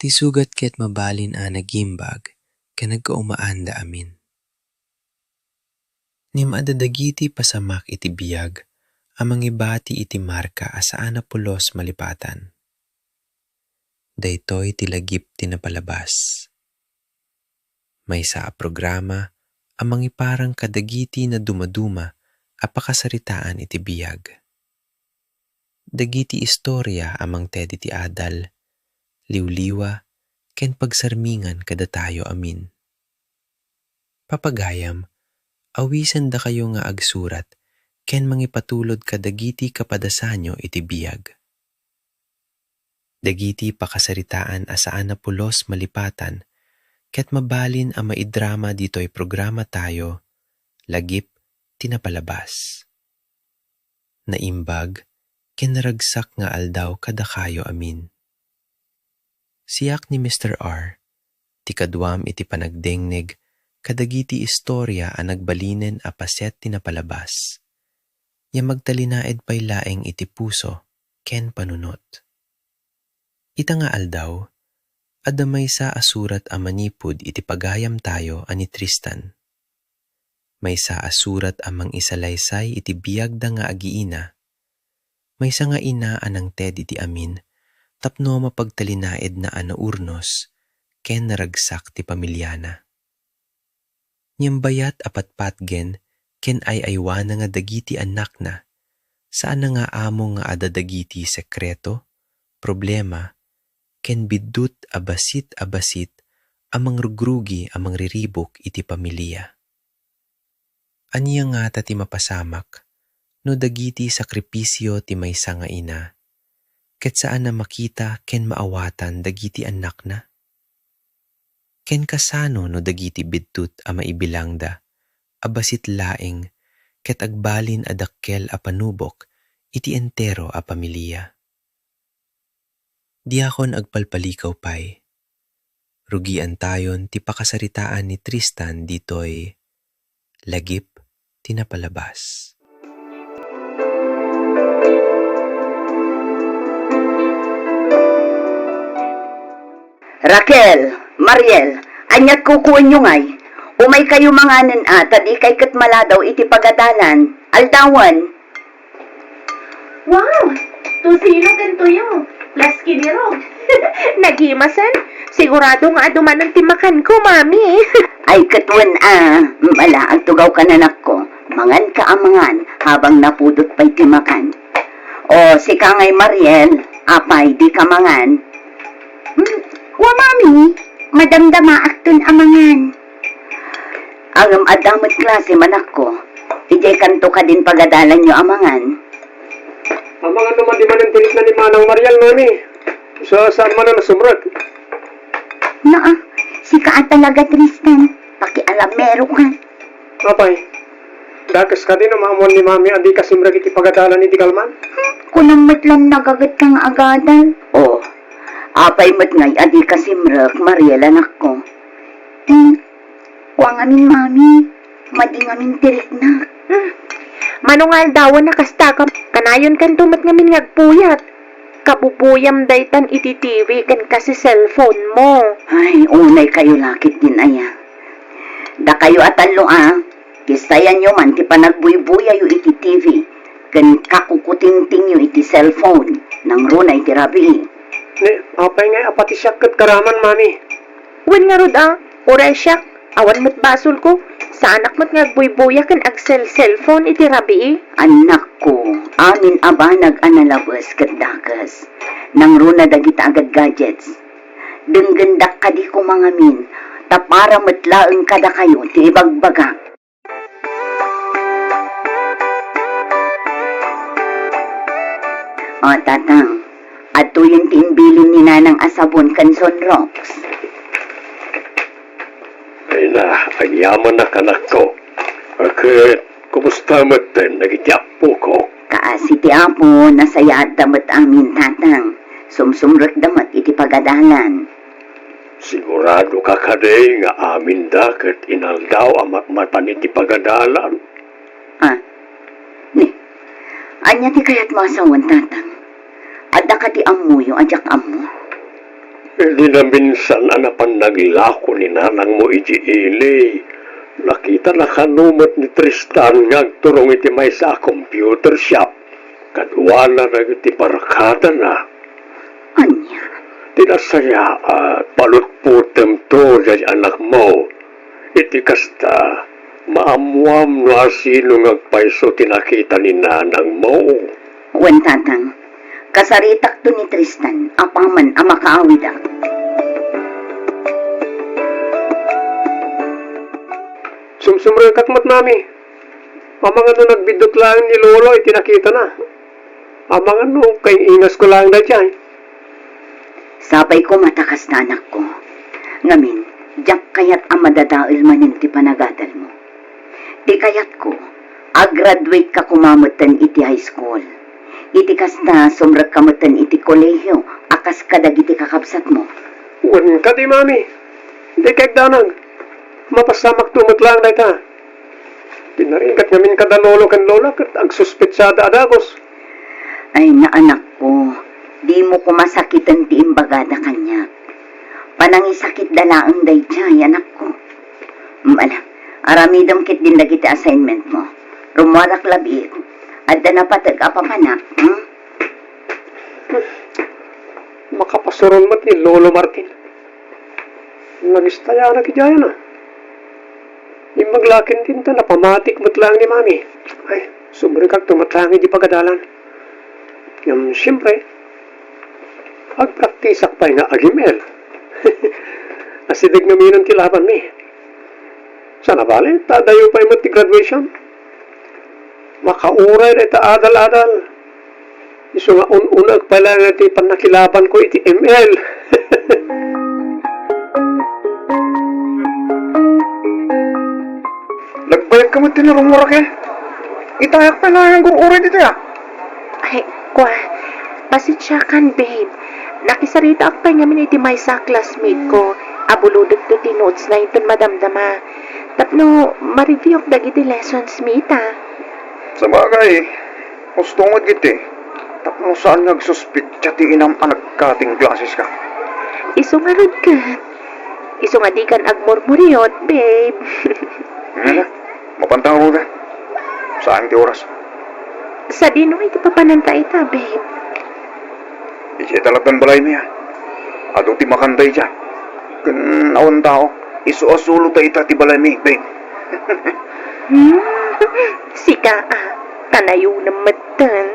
Ti sugat ket mabalin a nagimbag, ken nagkaumaanda amin. Nimadadagiti pasamak iti biyag, amang ibati iti marka asaan na pulos malipatan. Daytoy tilagip tinapalabas. Maysa a programa, amang iparang kadagiti na dumaduma, apakasaritaan iti biyag. Dagiti istorya amang ted iti adal, liwliwa, ken pagsarmingan kada tayo amin. Papagayam, awisan da kayo nga agsurat, ken mangipatulod kadagiti kapadasanyo iti biyag. Dagiti pakasaritaan asaan na pulos malipatan, ket mabalin a maidrama ditoy programa tayo, lagip tinapalabas. Naimbag, ken naragsak nga aldaw kada kayo amin. Siak ni Mr. R, ti kadwam iti panagdengnig, kadagiti istorya a nagbalinen a paset tinapalabas. Ya magtalinaed pay laeng iti puso, ken panunot. Ita nga aldaw, adamay sa asurat a manipud iti pagayam tayo ani Tristan. Maysa asurat amang isalaysay iti biyag da nga agiina. Maysa nga ina anang ted iti amin, tapno mapagtalinaed na anaurnos, ken naragsak ti pamilyana. Nyambayat apatpatgen, ken ay-aywana nga dagiti anak na, saan na nga amo nga adadagiti sekreto, problema, ken biddut abasit amang rugrugi amang riribok iti pamilya. Aniya nga ti mapasamak, no dagiti sakripisyo ti maysa nga ina, ket saan na makita ken maawatan dagiti anak na? Ken kasano no dagiti biddut a maibilangda, abasit laeng, ket agbalin a dakkel a panubok, iti entero a pamilya. Diakon agpalpalikaw pay. Rugian tayon ti pakasaritaan ni Tristan ditoy, lagip tinapalabas. Raquel, Mariel, anyat kukuin nyo ngay. Umay kayo manganan at di kay katmaladaw iti pagadalan. Aldawan. Wow! Tusino ganito yun. Las kiniro. Nagimasan? Sigurado nga duman ang timakan ko, mami. Ay katwan mala ang tugaw ka nanak ko. Mangan ka amangan habang napudot pa'y timakan. O si Kangay Mariel, apay di ka mangan. Wa mami, madamdama akton amangan. Ang adamot klase manak ko, ijay kanto ka din pagadalan nyo amangan. Amangan naman di man ang tinik na ni Manang Mariel, mami. Saan man na nasumrag? Si Kaan talaga, Tristan. Pakialamero ka. Apay, dakas ka din ang maamon ni mami andi kasimrag iti pagadalan iti kalman? Kunang matlang nagagat kang agadan. Apay mat ngay adi kasimrag, Mariel anak ko. Huwag amin, mami. Mading amin tirik na. Manungal dawan na kastaka, kanayon kan tumat ngamin ngagpuyat. Kapupuyam daytan iti TV kan kasi cellphone mo. Ay, unay kayo lakit din aya. Da kayo atalo kisayan nyo man ti panagbuy-buya yu iti TV. Kan kakukuting-ting yu iti cellphone. Nang runay ti rabi. Apay ngay apati siya kat karaman, mami. Wan nga rod oray siya, awan mo't basol ko. Sa anak mo't ngagbuy-buya kan cellphone iti rabi. Anak ko, amin aba nag-analabas kat dakas. Nang runa dagita agad gadgets. Denggendak ka di ko mga min, tapara matlaeng kada kayo ti ibagbaga. O tatang, ato yung tinbilin ni nanang asabon kan Sonrox. Ay na, ang yaman na kanak ko. Bakit, kumusta mo din, nagitiapo ko? Kaasi ti apo, nasayat damat amin tatang. Sumsumrek damat iti pagadalan. Sigurado ka kaday nga amin dakat inaldaw amat matan iti pagadalan. Anya ti kayat masawan tatang. Adda ka ti amuyo, ajak amo. Hindi na minsan anapan naglako ni nanang mo iti ili. Nakita na kanumot ni Tristan nga turong iti may sa computer shop. Kadwala na iti parakada na. Anya, Tinasaya at palutputem to dyan anak mo. Iti kasta, maamuam na sino ngagpaiso tinakita ni nanang mo. wan tatang, kasaritak to ni Tristan, apaman ang makaawidak. Sumsumrang katmat nami. Amang ano nagbidot lang ni Lolo, itinakita na. Amang ano, kay ingas ko lang na dyan. Sabay ko matakas na anak ko. Ngamin, diyak kayat ang madadail manin ti panagadal mo. Di kayat ko, graduate ka kumamutan iti high school. Iti kas na sumrag kamutan iti kolehiyo, akas kadag iti kakabsat mo. Wan ka di, mami. Di kay danag. Mapasamak tumot lang na ita. Tinaringat namin kada lolo kan lola kat agsuspetsada adagos. Ay na anak ko, di mo kumasakitan ti imbagada kanya. Panangisakit dalaang dayjay, anak ko. Aramidom kit din dagiti assignment mo. Rumarak labit. At na patag apapanak. Makapasuron mo't ni Lolo Martin. Nagistaya na kijaya na. Yung maglakin din to, napamatik mo't lang ni mami. Ay, sumrikag tumatlangi di pagadalan. Yung siyempre, agpraktisak pa nga agimel. Asidig na minon tilaban mi. Sana bali, tadayo pa yung ti graduation. Makauray na ita adal-adal. Iso nga unag pala nga ti panakilaban ko iti ML. Nagbayad ka mo tinurong mo, Raquel. Itayak pa na yung uray dito ya. Ay, kwa, pasensya kan, babe. Nakisarita ak pa ngamin iti may sa classmate ko. Abuludot to ti notes na iton madamdama. Tapno, ma-review ak dagiti lessons mita. Sa bagay, mustungod giti. Tapno saan nagsuspit siya ti inam nagkating klases ka. Iso nga rod ka. Iso nga di kan agmurmuriot, babe. Nga, mapantang ruda. Saan ti oras? Sa dino iti papananta ita, babe. Iti talagang balay niya. Ado ti makanday siya. Kanawan tao, isuasulo ta ita ti balay mi, babe. Sika, tanayo na matan.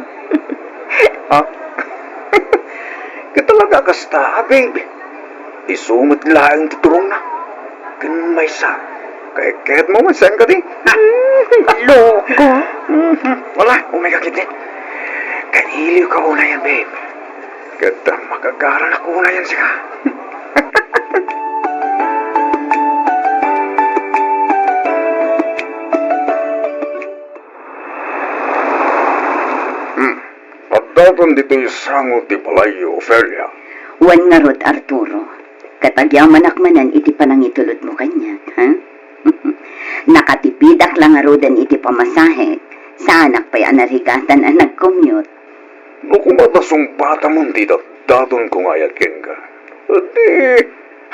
Ha? Katalaga kasta, babe. Isumot lang titurong na. Kan may sa. Kahit mo masan ka di. Loko. Wala, umigakit din. Kaniliw ka una yan, babe. Ganda magagaran ako una yan siya. Pagdaton dito yung sangot ti Palayo, Ophelia. Wan nga rod, Arturo. Katagyaman akmanan iti panangitulot mo kanya, ha? Nakatipidak lang nga rodan iti pamasahe. Sa anak pa'y anarigatan ang nag-commute. No kumatasong bata mo dito, daton ko ngayat ka. Di,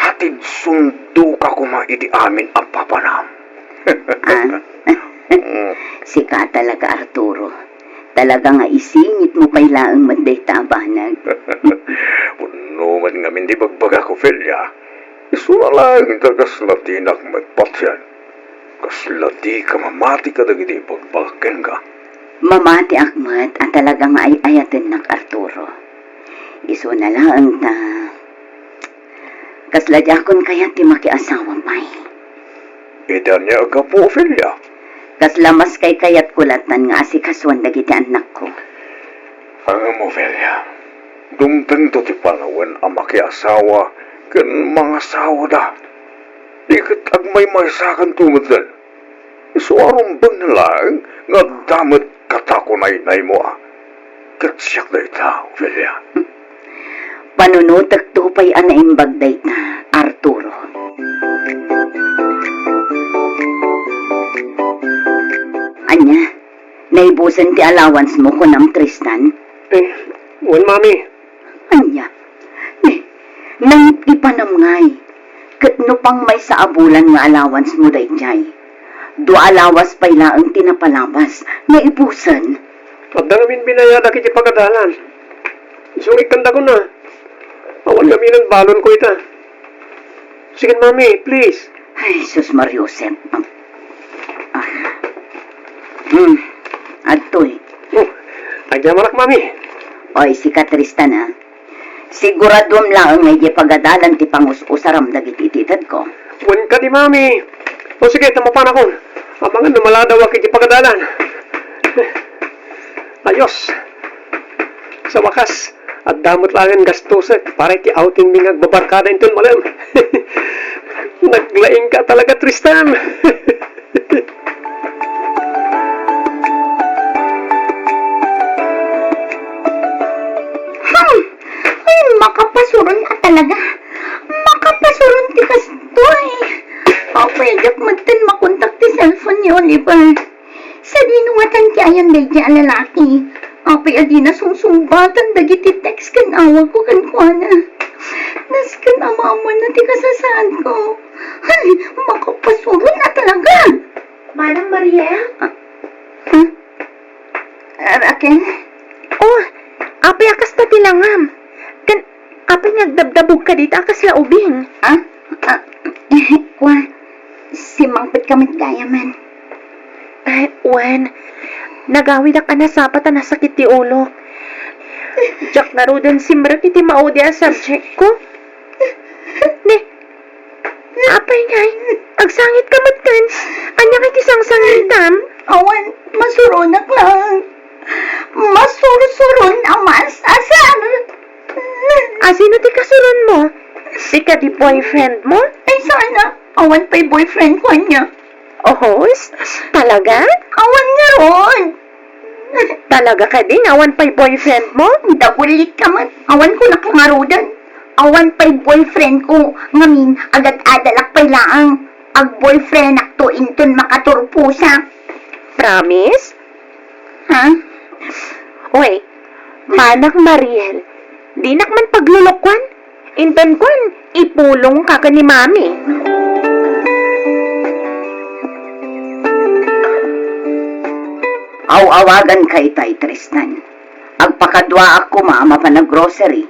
hatid sundo ka kuma iti amin ang papanam. Sika talaga, Arturo. Talaga nga isingit mo pa'y laang manday tabanag. Puno man nga hindi bagbaga ko, Ophelia. Isura lang tagas latinak magpatyan. Kaslati ka mamati ka dagiti pagbaken ka. Mamati akmat at talaga nga ay ayatin nak, Arturo. Iso na lang ta. Kasladyakon kaya ti makiasawa may. Ida niya ka po, Ophelia. Kaslamas kay kayat kulatan nga asikaswan dagiti anak ko. Ang Ophelia, dumteng to ti panawan ang makiasawa kan mga asawa da. Ikot agmay maisakan tumudan. Isuarong bang na lang nga damat katakunay-nay mo Kat siyak na ita, Ophelia. Panunutag tupay anaimbagday ta, Arturo. Anya, naibusan ti allowance mo kunam Tristan? Wan, mami. Anya, Nang di panamngay, kat no pang may sa abulan nga allowance mo dayjay. Do alawas pa ang tinapalabas nga ipusan. At da namin binayada kiti pagadalan. Isong ikanda ko na. Awan kami ng balon ko ita. Sige, mami, please. Ay, sus Mariosep. Adtoy. Oh, agya malak, mami. Oy, si Tristan ha. Siguradom lang nga di pagadalan ti pangus-usaram dagiti titad ko. Wan ka di, mami. O sige, tamapan ako. Amangan numaladaw ako kiti pagadalan. Ayos. Sa wakas, at damot lang ang gastuset para ti outing mi ngagbabarkada inton malam. Naglaing ka talaga, Tristan. Ay, makapasuron ka talaga. Makapasuron ti kastoy. Papayagak magtan makontak ti cellphone ni Oliver. Sa dinuwatan ti ayan daydi a lalaki. Apay adi na sungsumbatan dagiti text kan awag ko kan kuana. Naskan amaman na ti kasasaan ko. Ay, makapasuron na talaga. Manang Mariel? Raquel? Oh, apay akas na tilangam. Kan, apay nagdabdabog ka dito akas la ubing. Kwa, si Mangpit kamit gaya man. Ay, Wen, nagawid ka na sapat na sakit ti ulo. Jack na ro din simra kiti maudi ang subject ko. Apay ngay, agsangit ka matkan. Anya kiti sang-sangitam. Awan, masurunak lang. Masurusuron ang masasan. Sino ti kasuron mo? Si ka di boyfriend mo? Ay, sana. Awan pa'y boyfriend ko niya. Oh, talaga? Awan nga ron. Talaga ka din? Awan pa'y boyfriend mo? Dagulit ka man. Awan ko naklangarudan. Awan pa'y boyfriend ko. Ngamin, agad-adalak pa'y laang. Ag boyfriend akto inton makaturpusa. Promise? Ha? Uy, Manang Mariel, di nakman paglulokwan. Inton kwan, ipulong ka ni Mami. Aw-awagan kay tay Tristan. Agpakadwa ako maama pa na grocery.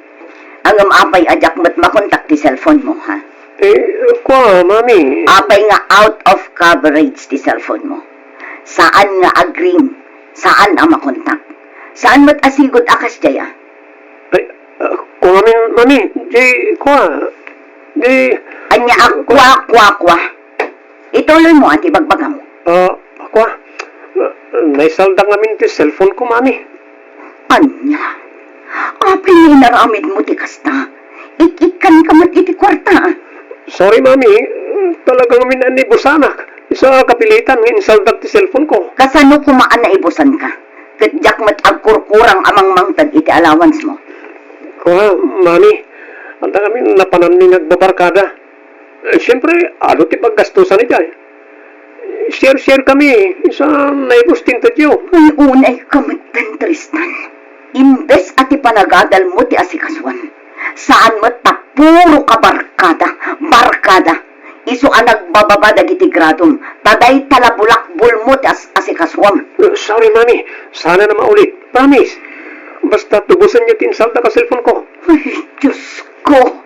Ang apay ajak mo't makontak ti cellphone mo, ha? Kwa, mami. Apay nga out of coverage ti cellphone mo. Saan nga agreem? Saan ang makontak? Saan mo't asigod akas jaya? Kwa, mami. Anya akwa. Ituloy mo, ati bagbagam. Kwa, naisalda ngamin ti cellphone ko, mami. Anya? Apay nga naramid mo ti kasta. Ikikan ka mo't iti kwarta. Sorry, mami. Talagang minani busanak. Isa kapilitan nga insaldag ti cellphone ko. Kasano kumaan na ibusan ka? Katjak mo't agkurkurang amang mangtag iti allowance mo. Kwa, mami. Anda kami napanan ni nagbabarkada. Siyempre, ano ti paggastusan ni Jay? Share kami. Isa naibus tintatyo. Ay, unay kamitan, Tristan. Imbes ati panagadal mo ti asikaswan. Saan mo tapuro ka barkada. Isu ang nagbababa dagiti gradom. Taday talabulakbul mo ti asikaswan. Sorry, mami. Sana na maulit. Promise. Basta tubusan niyo tinsalda ka cellphone ko. Ay, Diyos ko.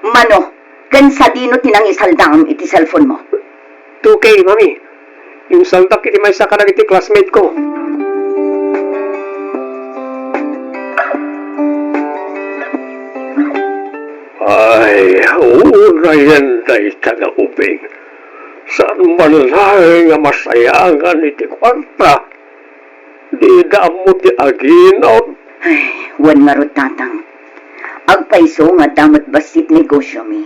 Mano, gansa dino tinangisaldang iti cellphone mo. 2K, mami. Yung saldak iti may saka na iti classmate ko. Ay, urayan na taga-ubing. Saan man lang nga masayangan iti kwarta? Di mo ti aginaw. Ay, wan nga tatang. Agpaiso nga damat basit negosyo mi.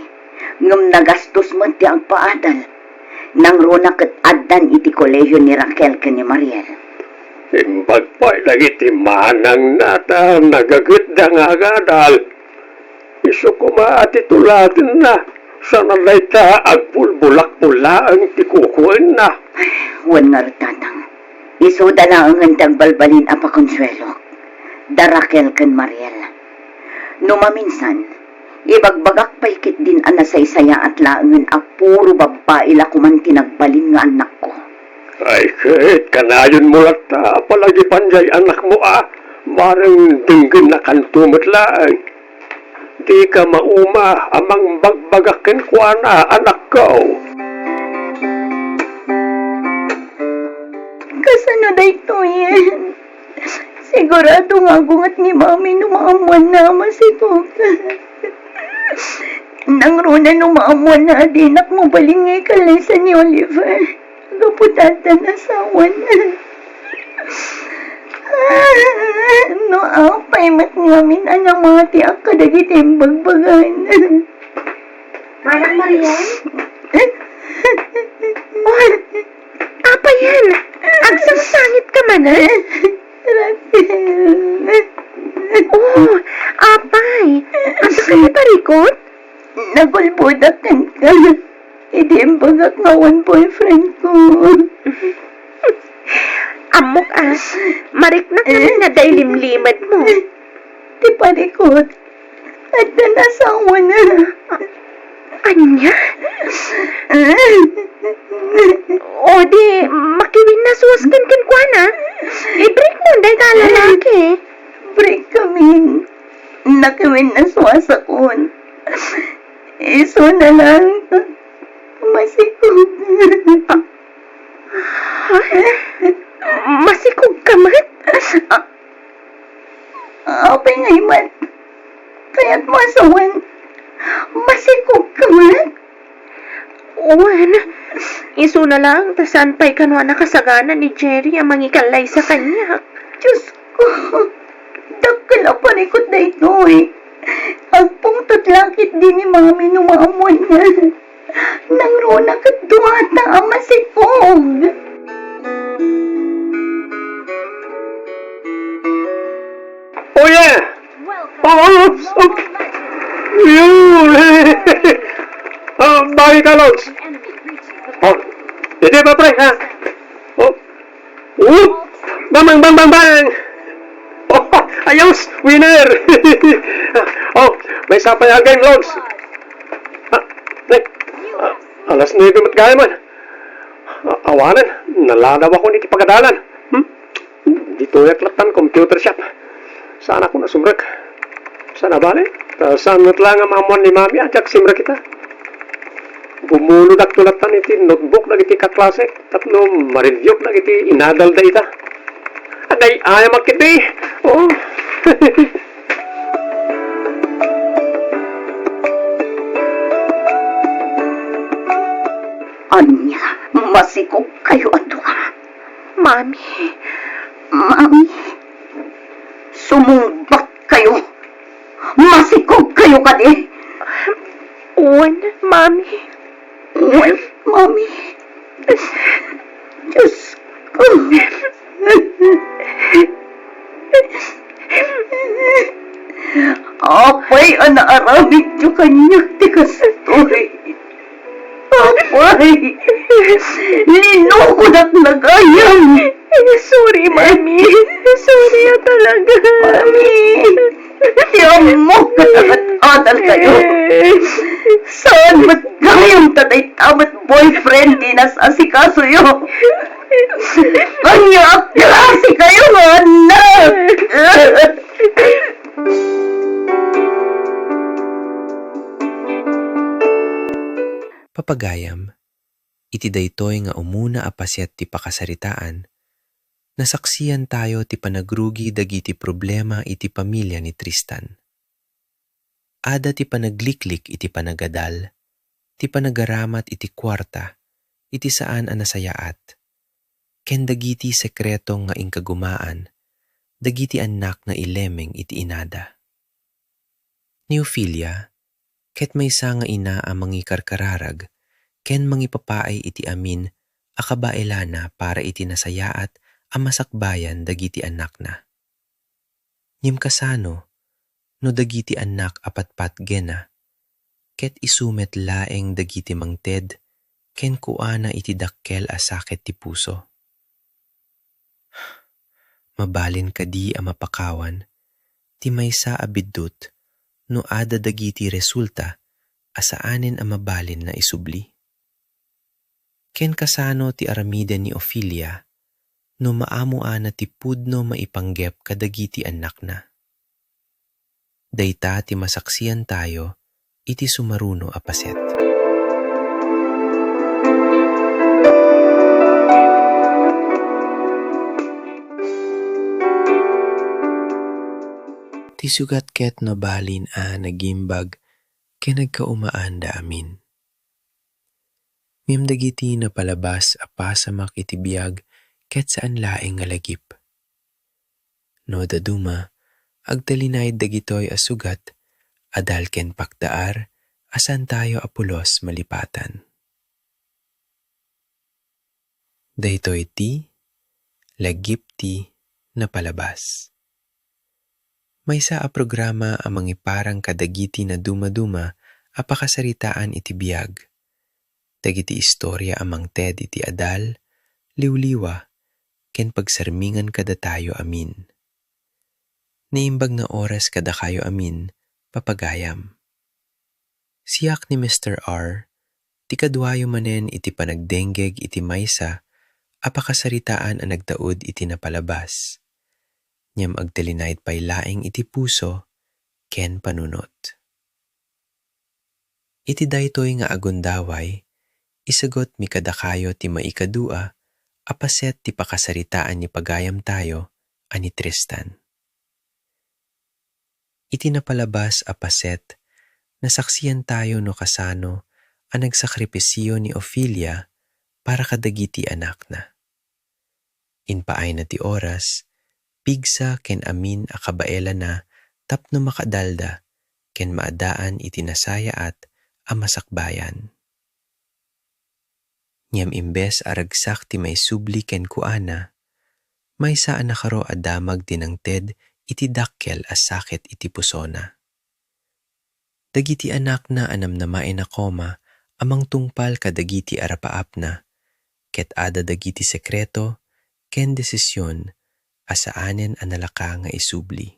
Ngam nagastos mo ti agpaadal. Nang rona kat addan iti kolehiyo ni Raquel ka ni Mariel. Imbag pa'y lagi ti manang nata nagagit da nga agadal. Iso ko maati tulatin na. Sana na ita agpulbulak-pula ang tikukuan na. Ay, wan nga tatang. Isuda na ang tagbalbalin apa konsuelo. Da Raquel kan Mariel. Numaminsan, Ibagbagak paikit din ang nasaysaya at laangan a puro babae la kuman tinagbalin nga anak ko. Ay, kahit kanayon mo lata, palagi panjay anak mo Marang dinggin na kantumot lang. Di ka mauma, amang bagbagakin ko anak ko. Kasano da ito yan? Sigurado nga gungat ni mami numaamuan na masikog. Nang runa numaamuan na dinak mo balingay kalaysa ni Oliver. Gaputata na sawan. No, apay mat ngamin anang mga tiyak kadagitim bagbagan. Manang Marian? Oh, apa yan? Agsang-sangit ka man, ha? Oh, apay. Asa ka na parikot? Nagulbudakan ka. Idembagak ngawan boyfriend ko. Amok marik na kami na dailimlimad mo. Di parikot. At nanasawa na. Anya? O di, makiwin na suwaskin kwa na. I-break mo, dahil ka lalaki. Break kami. Nakiwin na suwasa kon. Iso na lang. Masikog. Masikog ka man? Apay ngay man. Kaya't masawan. Masikog ka man. Uwan, iso na lang, tasan pa'y kanwa nakasagana ni Jerry ang mangikalay sa kanya. Diyos ko. Dakala panikot na ito eh. Agpungtot langit din ni mami numamon na. Nang rona kat duwata ang masikog. Oh yeah! Yun! Bakit ka, Lods? Hindi ba, pre, ha? Bang, bang, bang, bang! Ayos! Winner! May sapay game, Lods. Alas 9 matgaya man. Awanan, naladaw ako ni Kipagadalan. Dito yaklatan computer shop. Sana ako nasumrag. Sana bali? Sanot lang ang mamon ni mami ajak simra kita. Bumulod ak tulatan iti notebook na iti kaklase. Tatlo ma-review na iti inadal da ita. Aday ayaw makiti. Oh. Anya, masikog kayo ato ka. Mami, Mami, sumumbat kayo. Masikog kayo kadi. uwan, Mami. Uy, Mami. Diyos ko. Apay, anaaramid nyo kanya, tikas story. Apay, linukod at nagayam. Sorry, Mami. Sorry talaga. Mami, tiyan mo katangat-adal kayo. Saan ba't gayong tatay tamat boyfriend dinasasikaso yun? Kanya klase kayo, anak! Papagayam, iti daytoy nga umuna apasyat ti pakasaritaan, nasaksiyan tayo ti panagrugi dagiti problema iti pamilya ni Tristan. Ada ti panagliklik iti panagadal, ti panagaramat iti kwarta, iti saan anasayaat, ken dagiti sekretong nga ingkagumaan, dagiti anak nga ilemeng iti inada. Ni Ophelia, ket maysa nga ina a mangikarkararag, ken mangipapaay iti amin, akabaelana para iti nasayaat a masakbayan dagiti anak na. Nyimkasano, no dagiti anak apatpat gena, ket isumet laeng dagiti mangted, ken kuana iti dakkel a sakit ti puso. Mabalin kadi a mapakawan, ti maysa a biddut, no ada dagiti resulta asaanen a mabalin na isubli. Ken kasano ti aramiden ni Ophelia no maamuan na ti pudno maipanggep kadagiti anak na. Dayta ti masaksiyan tayo iti sumaruno a paset. Ti sugat ket no balin a nagimbag ken nagkaumaan da amin. Ngem dagiti napalabas a pasamak iti biag ket saan laeng nga lagip. No daduma, agtalinay dagitoy a sugat, adal ken pakdaar, asan tayo apulos malipatan. Daytoy ti, lagip ti, napalabas. Maysa a programa a mangiparang kadagiti na dumaduma a pakasaritaan iti biag. Dagiti istorya amang ted iti adal, liwliwa, ken pagsarmingan kada tayo amin. Naimbag nga oras kada kayo amin, papagayam. Siak ni Mr. R, ti kadwayo manen iti panagdenggeg iti maysa, apakasaritaan ang nagdaod iti napalabas. Nyam agtalinayt pay laeng iti puso, ken panunot. Iti daytoy nga agundaway, isagot mi kadakayo ti maikadua, apaset ti pakasaritaan ni pagayam tayo, ani Tristan. Iti napalabas apaset, nasaksiyan tayo no kasano, ang nagsakripisyo ni Ophelia para kadagiti anak na. Inpaay na ti oras, pigsa ken amin a kabaela na tapno makadalda ken maadaan iti nasayaat a masakbayan. Ngem imbes aragsak ti may subli ken kuana, may saan nakaro adamag tinangted iti dakkel a sakit iti pusona. Dagiti anak na anamnamaen a koma amang tungpal kadagiti arapaap na, ket ada dagiti sekreto ken desisyon asaanen analaka nga isubli.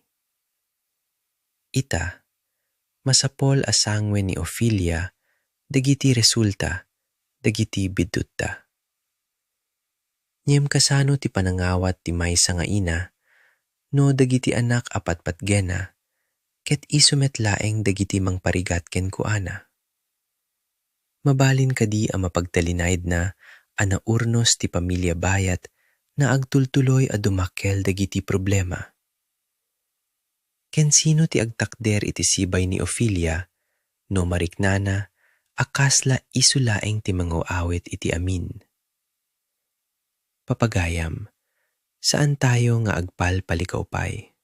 Ita, masapol asangwe ni Ophelia, dagiti resulta, dagiti bidutta. Nyem kasano ti panangawat ti maysa nga ina, no dagiti anak apatpatgena, ket isumet laeng dagiti mangparigat ken kuana. Mabalin kadi a mapagtalinayd na anaurnos ti pamilya bayat na agtultuloy a dumakkel dagiti problema. Ken sino ti agtakder iti sibay ni Ophelia, no mariknana, akasla isulaeng ti manguawit iti amin. Papagayam, saan tayo nga agpalpalikawpay?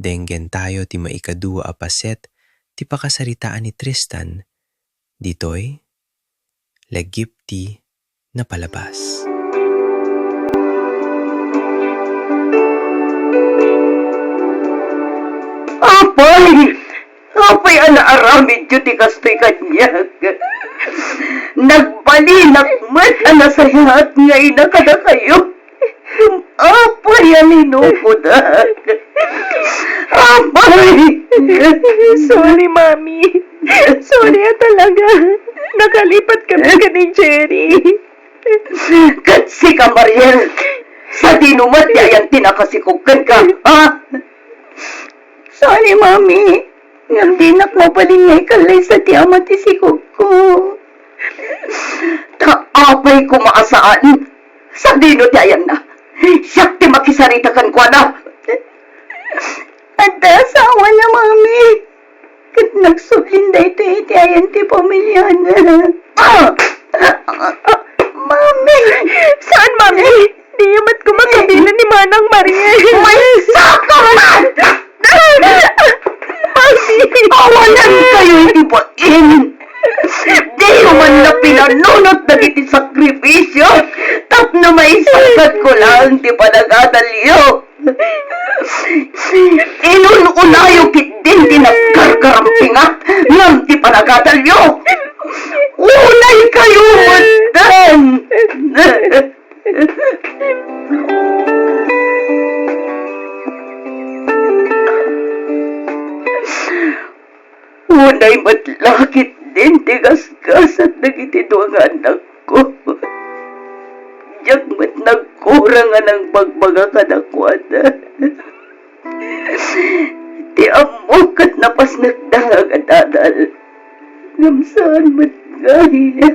Denggen tayo ti maikadua apaset ti pakasaritaan ni Tristan, ditoy, lagip ti napalabas. Apay anaaramid yu ti kastoy kanyag. Nagbalinak man anasayat nga inakada kayo. Apay aninupod. Apay! Sorry, Mami. Sorry talaga. Nakalipat kami ka ni Jerry. Katsi ka, Mariel. Sa dinumat yayan tinakasikukan ka, ha? Sorry, Mami. Ngam dinak mo palingay kalay sa tiamat isikog ko. Taapay ko maasaan. Sa dinot yayan na. Siyak ti makisaritakan ko na. At asawa na, Mami. Kat nagsulinda iti ayan ti pamilyan. Mami! Saan, Mami? Di yamat ko magkabila ni Manang Mariel. May sakaman! Mami! Awalan kayo ibain! Di man na pinanunot na iti sakripisyo, tapno maisakat ko lang ti panagatalyo. Inununayo kit din ti nagkarkarampingat ng ti panagatalyo. Unay kayo matan! Unay matlakit din tigas-gas at nagitido ang anak ko. Diyak mat nagkurang nga ng pagbaga kadakwada. Ti amo kat napas nagdangag at adal. Ngamsaan mat gaya.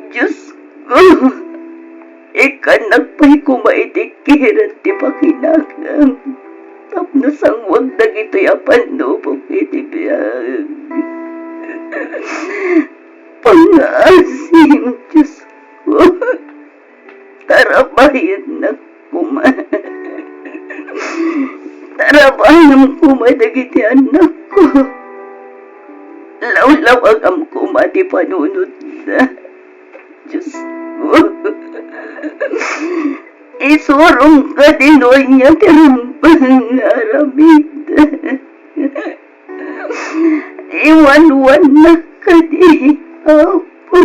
Diyos ko, ikan nagpay kumaitikiran ti pakinagang. Tapno sang wag na gito'y apanubog itibiyag. Pangasim, Diyos ko. Tarabayan na kuma. Tarabayan kuma dagiti anak ko. Lawlawag ang kuma di panunod na. Diyos ko. Isurong ka dinoy niya tirumpang aramid. Iwan-wan na ka di, Apo.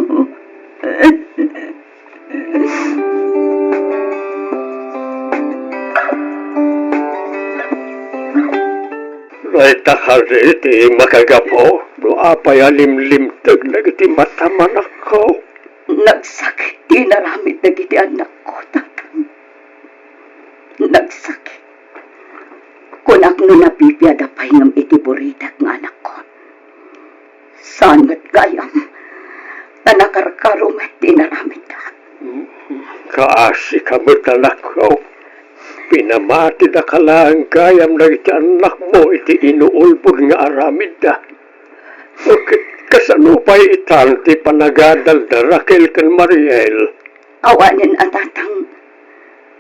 Raita ka iti makagapo, no apay alimlimtag nagiti mataman ako. Nagsakit di naramid na giti anak ko, tatang. Nagsakit. Kunak no napipiyada pa ngam iti buridak ng anak ko. Sangat gayam, na nakarkarumet di naramid na. Kaasi kamot anak ko. Pinamati na kalaang gayam na iti anak mo iti inuulbod nga aramid na. Kasanupay itan ti panagadal da Raquel ken Mariel. Awanin ang tatang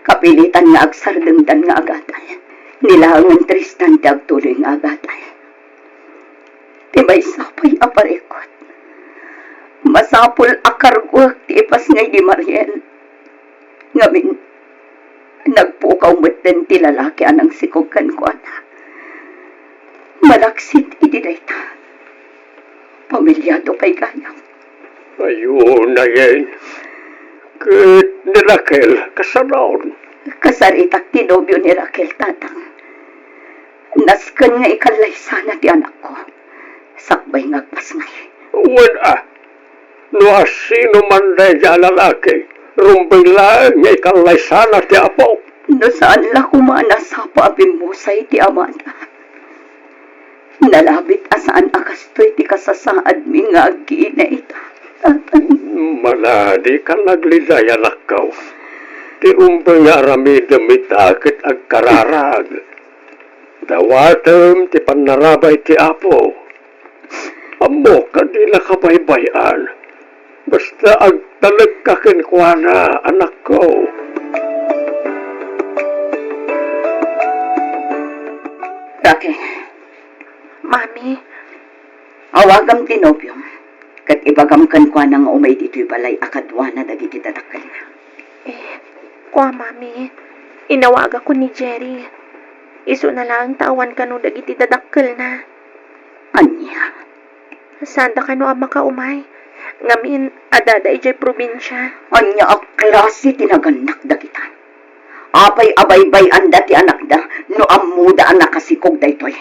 kapilitan nga agsardengdan nga agatay. Nilangan Tristan ti agtuloy nga agatay. Ti may sapay aparikot. Masapul akargwag ti ipas ngay di Mariel. Ngamin, nagpukaw mo't ti lalaki anang sikugkan ko na. Malaksit iti dayta. Pamilyado kay gayam. Ayun na yan. Kit ni Raquel, kasanaon. Kasaritak tinobyo ni Raquel, tatang. Naskan nga ikalay sana ti anak ko. Sakbay ngagpas ngay. Uwan no asino man na siya lalaki, rumbay lang nga ikalay sana ti apo. No saan la kumana sa pabimusay ti amana. Nalabit asaan akastoy ti kasasaad mi nga agina ita. Manadi ka naglizay anak ko. Ti rumbay nga aramid mitakit ag kararag. Dawatem ti panarabay ti apo. Amo ka nila kabaybayan. Basta agtalag ka kinkwana, anak ko. Raquel, Mami, awagam tinobyo. Kat ibagam kan kwa nang umay dito'y balay akadwa na dagiti tatakal na. kwa Mami, inawaga ko ni Jerry. Iso na lang tawan ka no dagiti dadakkel na. Anya, Sanda ka no ama ka umay. Ngamin, adada ijay probinsya. anya ak klase tinaganak dagita. Apay abaybay anda ti anak da, no amuda ang nakasikog daytoy.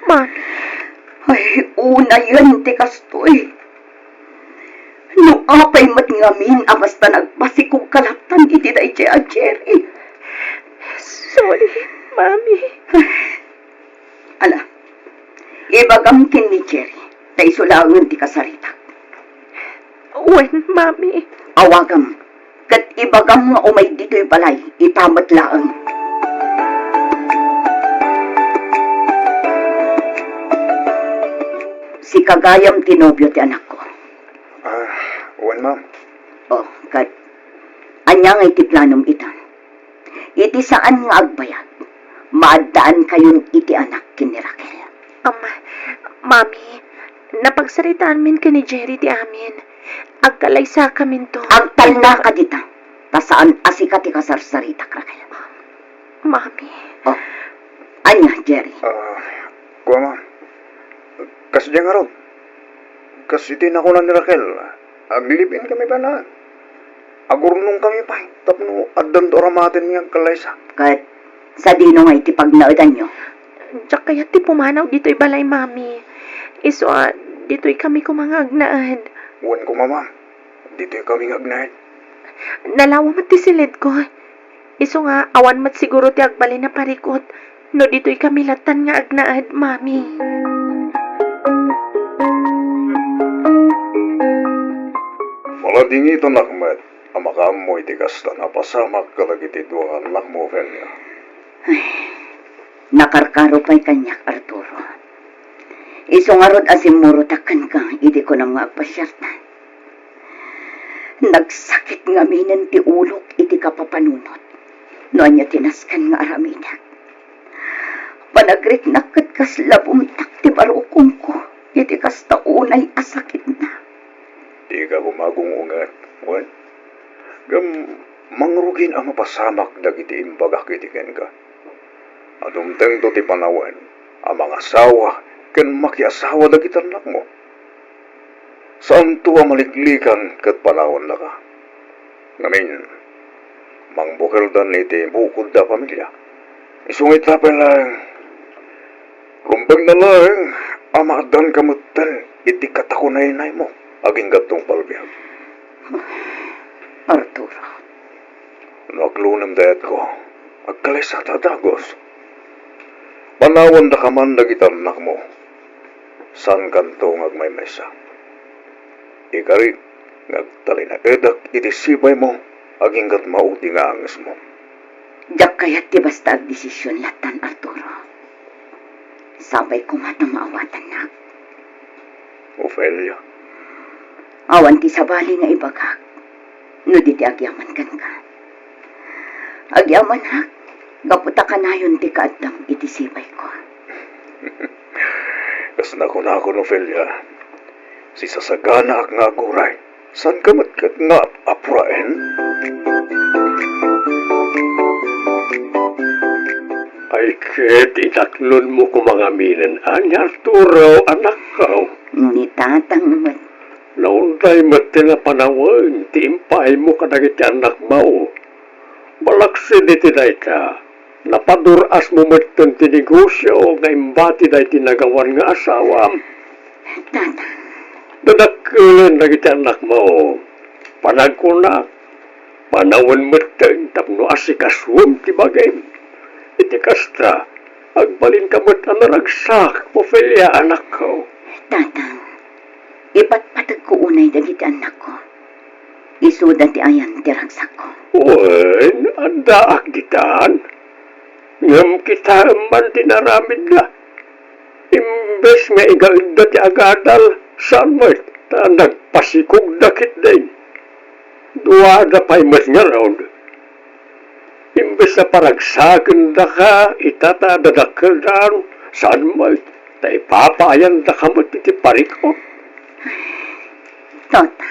Mami, Ay, una yan ti kastoy. No apay matingamin basta nagpasikog kalaptan iti dayjay a Jerry. sorry, Mami. Ala, ibagam kin ni Jerry, na isulangan ti kasarita. When, Mami? Awagam, kat ibagam nga umay dito'y balay, itamat laang. Si kagayam tinobyo ti anak ko. Uwan, ma'am. Oh, kat, anya nga iti planom ita. Iti saan nga agbayag, maadaan kayong iti anak kin ni Raquel. Mami, napagsaritaan min ka ni Jerry ti amin. Agkalaysa kamin to. Agtal na ka dita, tasaan asika ti kasarsarita, Raquel. Mami. Oh, anya, Jerry. Kuha, ma'am. Kas diyan nga ron. Kas iti nakunan ni Raquel. Aglibin kami ba na? Agurnong kami pa. Tapno, addan to ramatin niya kalaysa. Kat, sa dino nga iti pagnaudan nyo. Diyak kaya ti pumanaw dito'y balay, mami. Iso, dito'y kami kumangagnaad. Wan ko, mama. Dito'y kami ngagnaid. Nalawa mat ti silid ko. Iso nga, awan mat siguro ti agbali na parikot. No dito'y kami latan nga agnaad, mami. Maladingitan nakmet. Ang makaamoy ti kasta na pasamak kalagiti duwang anak mo, Ofelia. Nakarkaro pa'y kanyak, Arturo. Iso nga rod asimuro takkan ka, idi ko nang magpasyartan. Nagsakit nga minan ti ulok iti kapapanunot. Noan niya tinaskan nga aramida. Panagrit nakat kas labumtak ti barukong ko, iti kas taunay asakit na. Di ka gumagungungat, wan. Gam, mangrugin ang mapasamak dagiti imbagak itiken ka. Adumteng to ti panawan, ang mga asawa, ken makiasawa dagiti anak mo. Saan to ang maliklikan kat panahon na ka? Ngamin, mangbukal dan iti bukod da pamilya. Isungit na lang, rumbag na lang, amadan kamutan iti katakunay-nay mo, aging gatong palbiyag. Arturo, Naglunam dayat ko, agkalis at adagos. Panawan da kaman dagiti anak mo, san kanto ngagmaymesa. Ikari, ngagtali na edak iti sibay mo, aging gat maudi nga angas mo. diyak kaya't ti basta ag desisyon latan, Arturo. Sabay ko matang maawatan na. Ofelia, Awan ti sabali nga ibagak. No di ti agyaman kan ka. Agyaman ha. Gaputa ka na yun ti kaadam iti sibay ko. kas na ko, Ofelia. Si sasagana ak nga aguray, san ka matkat nga apuraen? Ay, ket, itaklon mo ko mga minan. Anya, Arturo, anak ko. Ni tatang mat. Naunday mo tinapanawan, tiimpay mo kadagiti anak mo. Balaksin iti day ka. Napaduras mo matang tinegosyo, nga imbati day tinagawan nga asawa. Tata, Dadakulan dagiti anak mo. Panagkunak. Panawan mo tapno asikaswam ti bagay. Iti kasta, agbalin ka mo't anaragsak, Ofelia, anak ko. tata. Ipatpatag ko unay dagiti anak ko. Isuda ti ayan ti ragsak ko. Wen, anda agditan. Ngam kita man tinaramid na. Imbes nga igaigda ti agadal, saan mo't nagpasikog dakit din. Duwada pa'y mas nga raon. Imbes na paragsakin da ka, itata dadakil daan, saan mo't taipapayan da ka mo't iti parikot. Tota,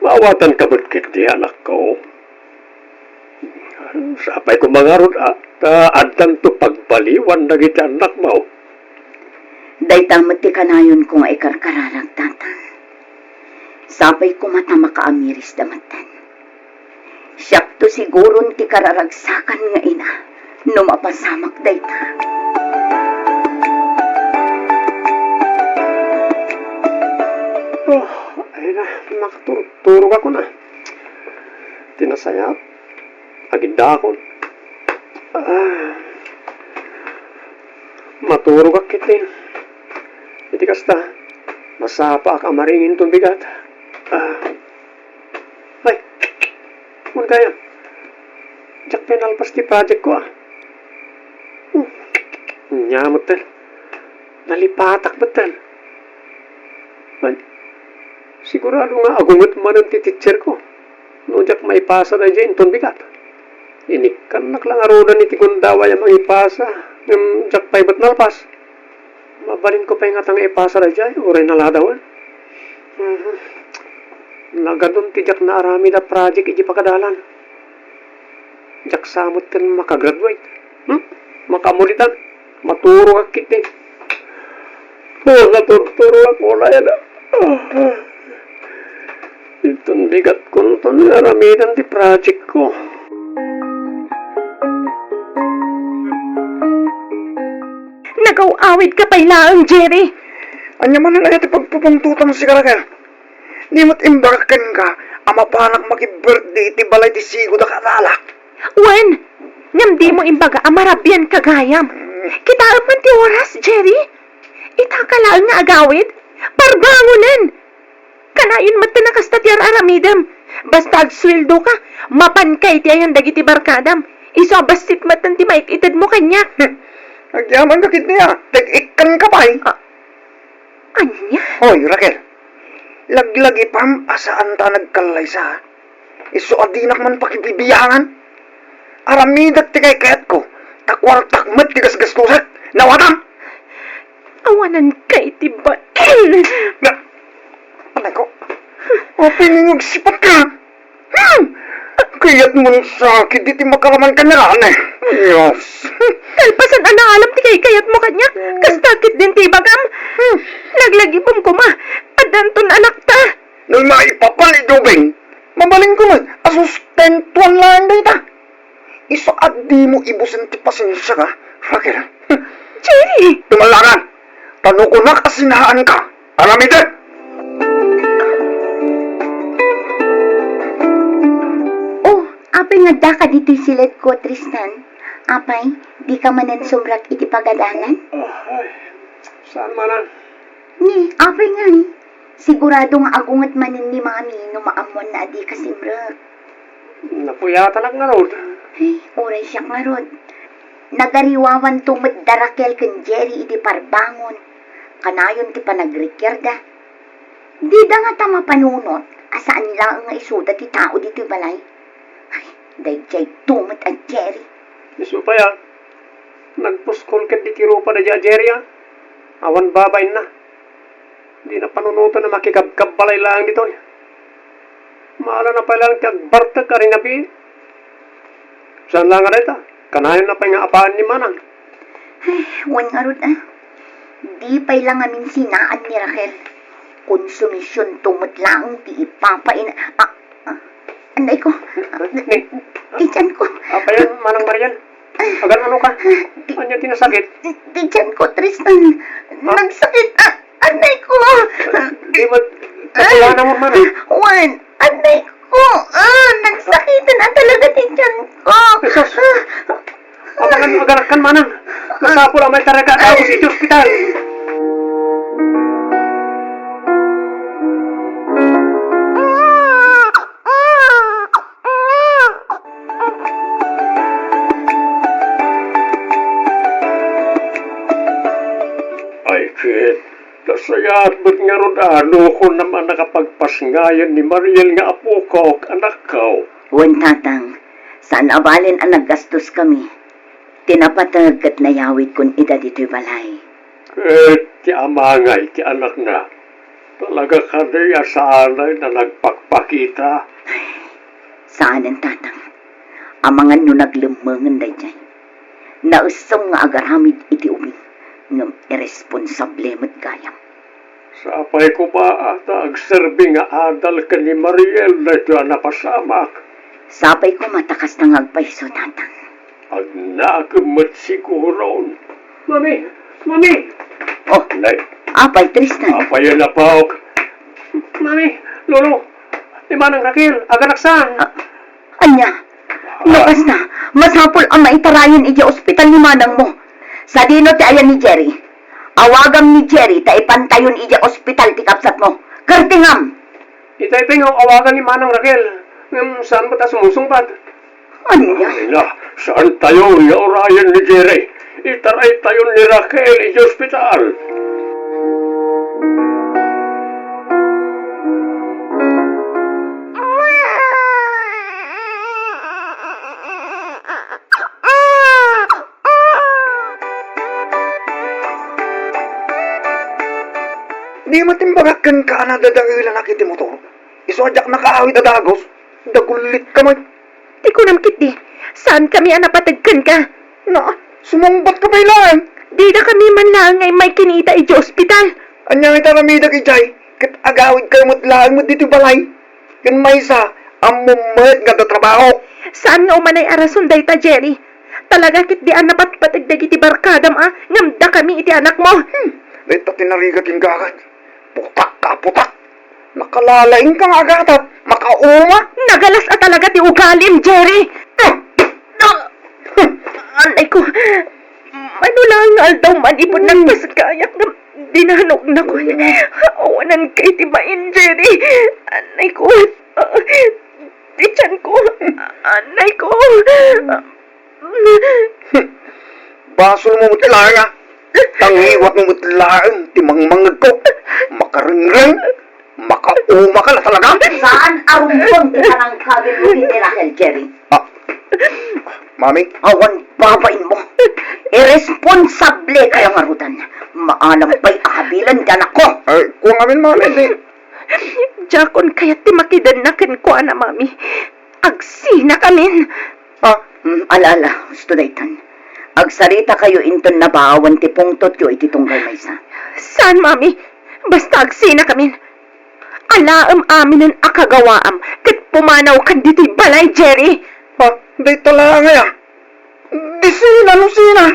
Mawatan ka mo't kiti anak ko. Sapay ko mga rod addan to pagbaliwan dagiti anak mo. day tamat ti kanayon ko nga ikarkararag, tata. Sabay ko mata makaamiris damatan. Siyak to siguro ti kararagsakan nga ina, no mapasamak day ta. Ay na, nakaturog ako na. Tinasayap. Agindakon. Maturog ak kitin. Iti kasta, masapa ka maringin itong bigat. Ay, mun kaya. Diyak penalpas ti project ko Nyamot tel. Nalipatak betel. Ay, sigurado nga agungot man ang tititser ko. No diyak maipasa na dyan itong bigat. Inikan naklangaronan iti kundawa yung maipasa. Ng diyak pa'y ba't nalpas. Mabalin ko pa yung atang ipasa na dyan. Uray naladawan. Nagadon ti diyak na arami na project iti pagkadalan. Diyak samot kan makagraduate. Makamulitan. Maturo ka kiti. Natuturo ako na yan. Itong bigat ko itong naramidan di project ko. Nagaw-awid ka pa ilaang, Jerry. Anya man na iti pagpupungtutan si Raquel. Di mo't imbarakan ka, ama panak maki-birthday iti balay ti sigo da katala. Wen, ngam di mo imbaga amarabyan kagayam. Kita man ti oras, Jerry. Itakalaan nga agawid. Parbangonan. Kanayon mat tinakasta ti aramidam. Basta agsweldo ka, mapankay ti ayan dagiti barkadam. Iso bastit matan ti maititid mo kanya. Agyaman ka kit niya, tig-ikan ka pa eh. Anya? Hoy, Raquel, laglagi pam asaan ta nagkalay sa. Iso adinak man pakibibiyangan. Aramidak ti kay kayat ko, takwar takmat ti gasgastusak, nawatam. Awanan kay ti bail. Na, anay ko, piningog sipat ka. Kayat mo sakit, di ti makalaman ka na, anay. Yes. Kalpasan alam ti kay kayat mo kanya. Kastakit din ti bagam. Laglagi pong kuma. Adanton anak ta. Nung maipapalidubing, mabaling ko man, asustentuan lang dita. Iso at di mo ibusin ti pasensya ka, Raquel. Jerry! Tumalangan, tanong ko na kasinahan ka. Aramide! Oh, apay nga da ka dito silid ko, Tristan. Apay, di ka manan sumrak iti pagadanan? Saan man ang? Ni, apay nga ni. Sigurado nga agungat manin ni mami no maamon na di ka simrak. Napuyatan ang ngarod. Ay, oray siya nga rod. Nagariwawan tumad Raquel ken Jerry iti parbangon. Kanayon ti panagrekyerda. Di da nga tama panunot. Asaan lang nga isuda ti tao dito balay. Ay, dayjay tumad ang Jerry. Iso pa yan. Nagpuskol kat di tiro pa na dya, Jerry, ah. Awan babain na. Di na panunutan na makikabkabalay lang dito. Maala na pa lang kagbartag ka rin nabi. Saan lang nga dito? Kanayon na pa yung apaan ni Manang. Ay, wan nga rod ah. Di pa'y lang amin sinaan ni Raquel. Konsumisyon tumot lang ti ipapain. Anday ko. Tiyan ko. Apa yan, Manang Marian? Agan ano ka? Anya tinasakit? Tiyan ko, Tristan. Nagsakit. Anday ko. Di ba? Kapulanan mo, Manang. Wan, anday ko. Nagsakitan na talaga tiyan ko. Jesus! Abangan mo agarakan, Manang. Masapul ang may taraga ako sa ospital. Ay, kid. Kasaya't ba't nga rodano ko naman nakapagpasngayan ni Mariel nga apo ko, anak ko. Wan, tatang. Saan abalin ang naggastos kami? Tinapatag at nayawid kun ida dito'y balay. Ti amangay, ti anak na. Talaga ka na asanay na nagpakpakita. Saan ang tatang? Amangan no naglumangan day dyan. Nausong nga agaramid iti ubing. Ngam irresponsable mat gayam. Sapay ko ba ata agserbi nga adal ka ni Mariel na ito napasamak. Sapay ko matakas ng agpaiso, tatang. Ag nakamat siguro. Mami! Mami! Oh, Nay, apay, Tristan. apay na pa ok. Mami! Lolo! Di Manang Raquel, aganak saan? Anya, lakas na. Masapol ang maitarayan iti ospital ni manang mo. Sa dino ti ayan ni Jerry. Awagam ni Jerry ta ipantayon iti ospital ti kapsat mo. Kertingam! Itay nga awagan ni Manang Raquel. Saan ba ta sumusungpad? Anya? Ay na, saan tayo yaurayan ni Jerry? Itaray tayo ni Raquel sa ospital. Di matimbagakan ka na dadailan na kiti mo to. Iso adyak na kaawit adagos. Dagulit ka man. Di ko namkit di. Saan kami anapatagkan ka? Na, sumungbat ka pa ilan. Di na kami man lang ay may kinita iti ospital. Anyang itaramida ki Jay. Kat agawid kayo mo't lang mo dito balay. Kan may isa, ang mumayat nga trabaho. Saan nga umanay arason day ta, Jerry? Talaga kit di anapat patigdag iti barkadam ngamda kami iti anak mo. Dito tinarigat yung gagat. Putak ka, putak. Nakalalaing kang agat at makauma. Nagalas talaga ti ugalim, Jerry. Anay ko, ano lang aldaw man ipon ng paskayak na dinanog na ko. Awanan kay tibain, Jerry. Anay ko, tichan ko, anay ko. Basol mo mutlaan. Tangiwat mo mutlaan. Timangmangad ko. Makaringrang. Makauma ka na talaga. Saan arumpong di ka ng kabin mo ni Rachel, Jerry? Mami? Awan babain mo. Irresponsable ka lang arutan. Maalam pa'y akabilan ka na ko. Ay, kung amin, mami. Di. Jakon kaya ti makidanakan ko, ana, mami. Agsina kamin. Alala, studaytan. Agsarita kayo inton na baawan ti pungtot yo iti tunggal maysa. Saan, mami? Basta agsina kamin. Alaam amin ang akagawaam. Kat pumanaw kan diti balay, Jerry. Di talaga nga. Di sina, no sina.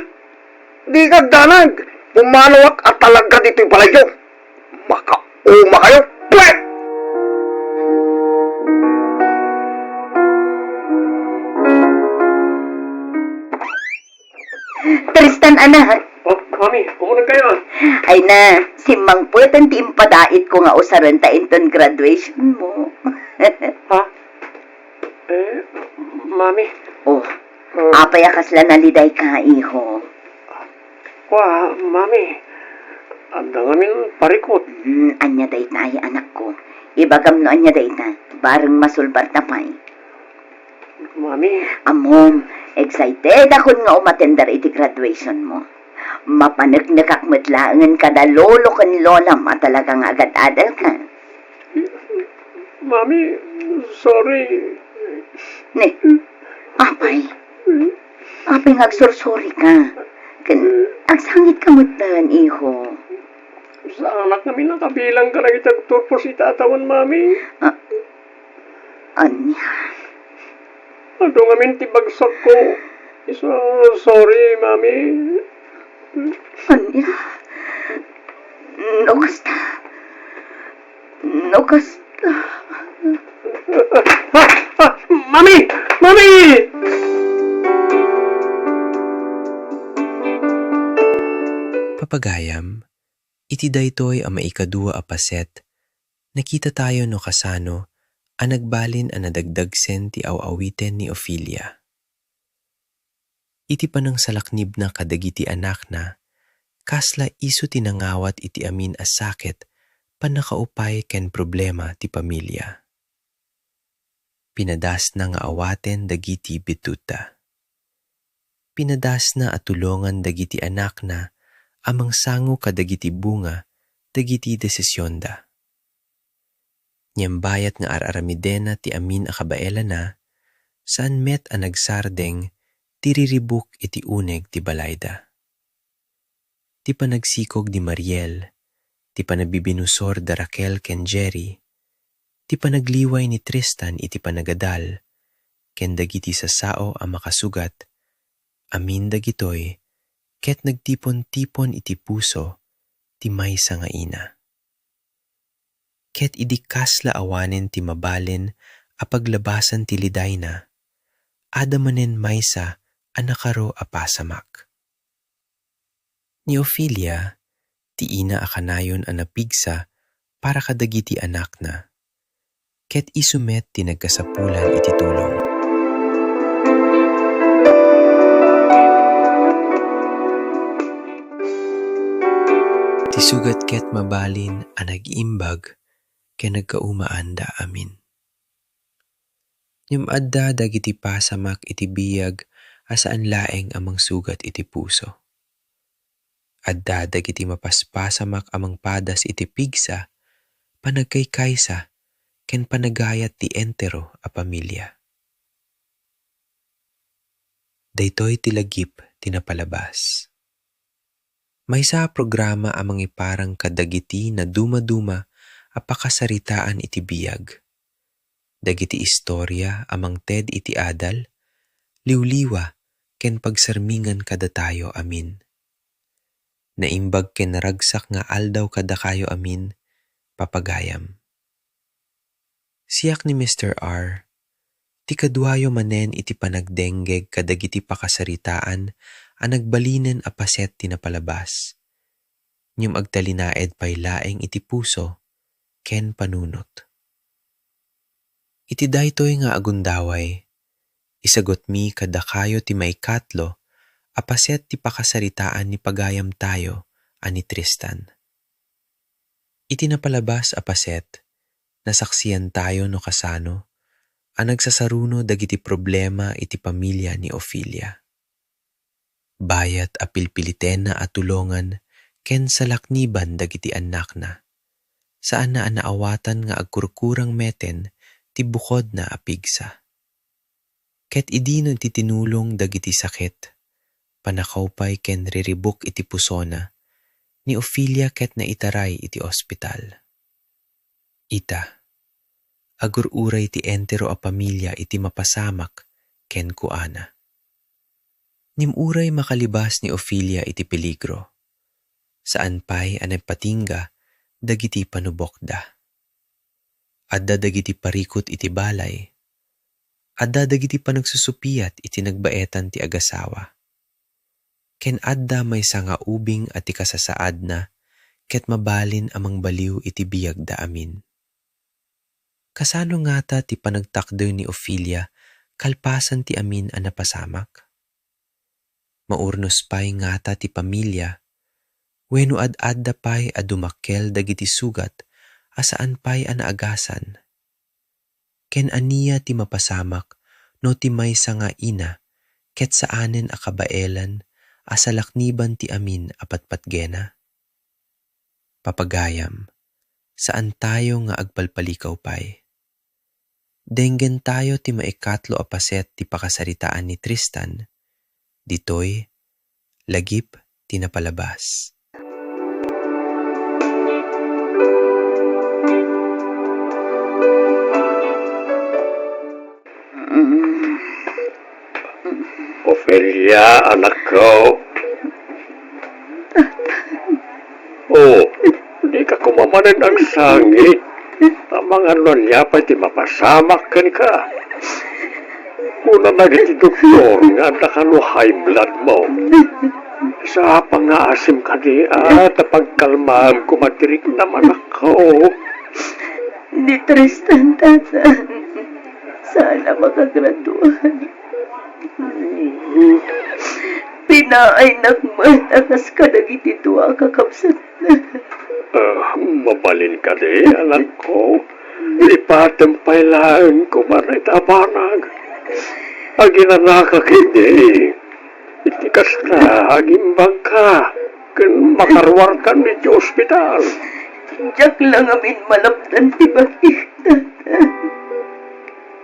Di kagdanag. Pumanawak at talaga dito yung palayo. Makauma kayo. Pwet! Tristan, anak. Mami, kumunag kayo. Ay na, si Mang Puetan ti impadait ko nga usaran ta inton graduation mo. Mami. Oh, apay akasla naliday ka, iho. Mami. Anda ngamin parikot. Anya day na ay anak ko. Ibagam no anya day na, bareng masulbar na pa'y. Mami. Amom, excited ako nga umatendar iti graduation mo. Mapanagnak matlaangan ka na lolo kan lola ma talagang agad-adal ka. Mami, sorry. Ne, apay. Apay ngagsursuri ka. Ang sangit ka mutan, iho. Sa anak namin nakabilang ka lang itagturpo si tatawan, Mami. Anya. Ano ngamin tibagsak ko. Sorry, Mami. Anya. Nukasta. Mami! Mami! Papagayam, iti daytoy ang maikadua a paset, nakita tayo no kasano, ang nagbalin ang nadagdagsen ti awawiten ni Ophelia. Iti panang salaknib na kadagiti anak na, kasla iso tinangawat iti amin as sakit, panakaupay ken problema ti pamilya. Pinadas na nga awaten dagiti bituta. Pinadas na atulongan dagiti anak na, amang sango kadagiti bunga, dagiti desisyonda. Nyambayat nga araramidena ti amin a kabaela na, saan met a nagsardeng, tiriribuk iti uneg ti balayda. Ti panagsikog di Mariel, ti panabibinusor da Raquel ken Jerry, ti panagliway ni Tristan iti panagadal, ken dagiti sasao a makasugat, amin dagitoy, ket nagtipon-tipon iti puso, ti maysa nga ina. Ket idi kasla awanen ti mabalin, a paglabasan ti liday na, adamanen maysa, a nakaro a pasamak. Ni Ophelia, ti ina a kanayon a napigsa, para kadagiti anak na, ket isumet ti nagkasapulan iti tulong. Ti sugat ket mabalin a nag-imbag, ken nagkaumaanda amin. Adda dagiti pasamak iti biyag, asaan laeng amang sugat iti puso. Adda dagiti mapaspasamak amang padas iti pigsa, panagkaykaysa, ken panagayat ti entero a pamilya. Daytoy ti lagip ti napalabas. Maysa programa amang iparang kadagiti na duma-duma a pakasaritaan iti biyag. Dagiti istorya amang ted iti adal, liwliwa, ken pagsarmingan kada tayo amin. Naimbag ken naragsak nga aldaw kada kayo amin, papagayam. Siak ni Mr. R, ti kadwayo manen iti panagdenggeg kadagiti pakasaritaan a nagbalinen a paset ti napalabas. Nyum agtalinaed pay laeng iti puso, ken panunot. Iti daytoy nga agundaway, isagot mi kada kayo ti maikatlo, apaset ti pakasaritaan ni pagayam tayo, ani Tristan. Iti napalabas apaset, nasaksiyan tayo no kasano, ang nagsasaruno dagiti problema iti pamilya ni Ophelia. Bayat apilpiliten na atulongan, ken salakniban dagiti anak na, saan na anaawatan nga agkurkurang meten, ti bukod na apigsa. Ket idino ti tinulong dagiti sakit, panakaupay ken riribuk iti pusona, ni Ophelia ket na itaray iti ospital. Ita, agururay ti entero a pamilya iti mapasamak ken kuana. Nimuray makalibas ni Ophelia iti peligro, saan pay patingga dagiti panubokda. Adda dagiti parikot iti balay, adda dagiti panagsusupiyat iti nagbaetan ti agasawa. Ken adda may nga ubing at ti kasasaad na, ket mabalin amang baliw iti biyag da amin. Kasano ngata ti panagtakder ni Ophelia, kalpasan ti amin a napasamak? Maurnos pay ngata ti pamilya, wenno ad-adda pay a dumakkel dagiti sugat, asaan pay a naagasan. Ken aniya ti mapasamak, no ti maysa nga ina, ket saanen a kabaelan, asalakniban ti amin apatpatgena. Papagayam, saan tayo nga agpalpalikaw pay? Denggen tayo ti maikatlo a paset ti pakasaritaan ni Tristan, ditoy, lagip ti napalabas. Ophelia, anak ko. Oh, di ka kumamanan ang sangit. Ang mga nonya pa ti mapasamak kan ka. Una na iti doktor nga nakano high blood mo. Sa pangaasim ka di at pagkalmaan kumatirik naman ako. Ni Tristan, tata. Sana makagraduan. Pinaay nagmatakas ka nagiti tuwa kakapsat na. Mabalin ka di, anak ko. Ipatang pailaan ko maray tabanag. Aginanakak hindi. Itikas na, agimbang ka. Kan makarwar ka ni ospital. Diyak lang amin malapdan ti bagit, tata.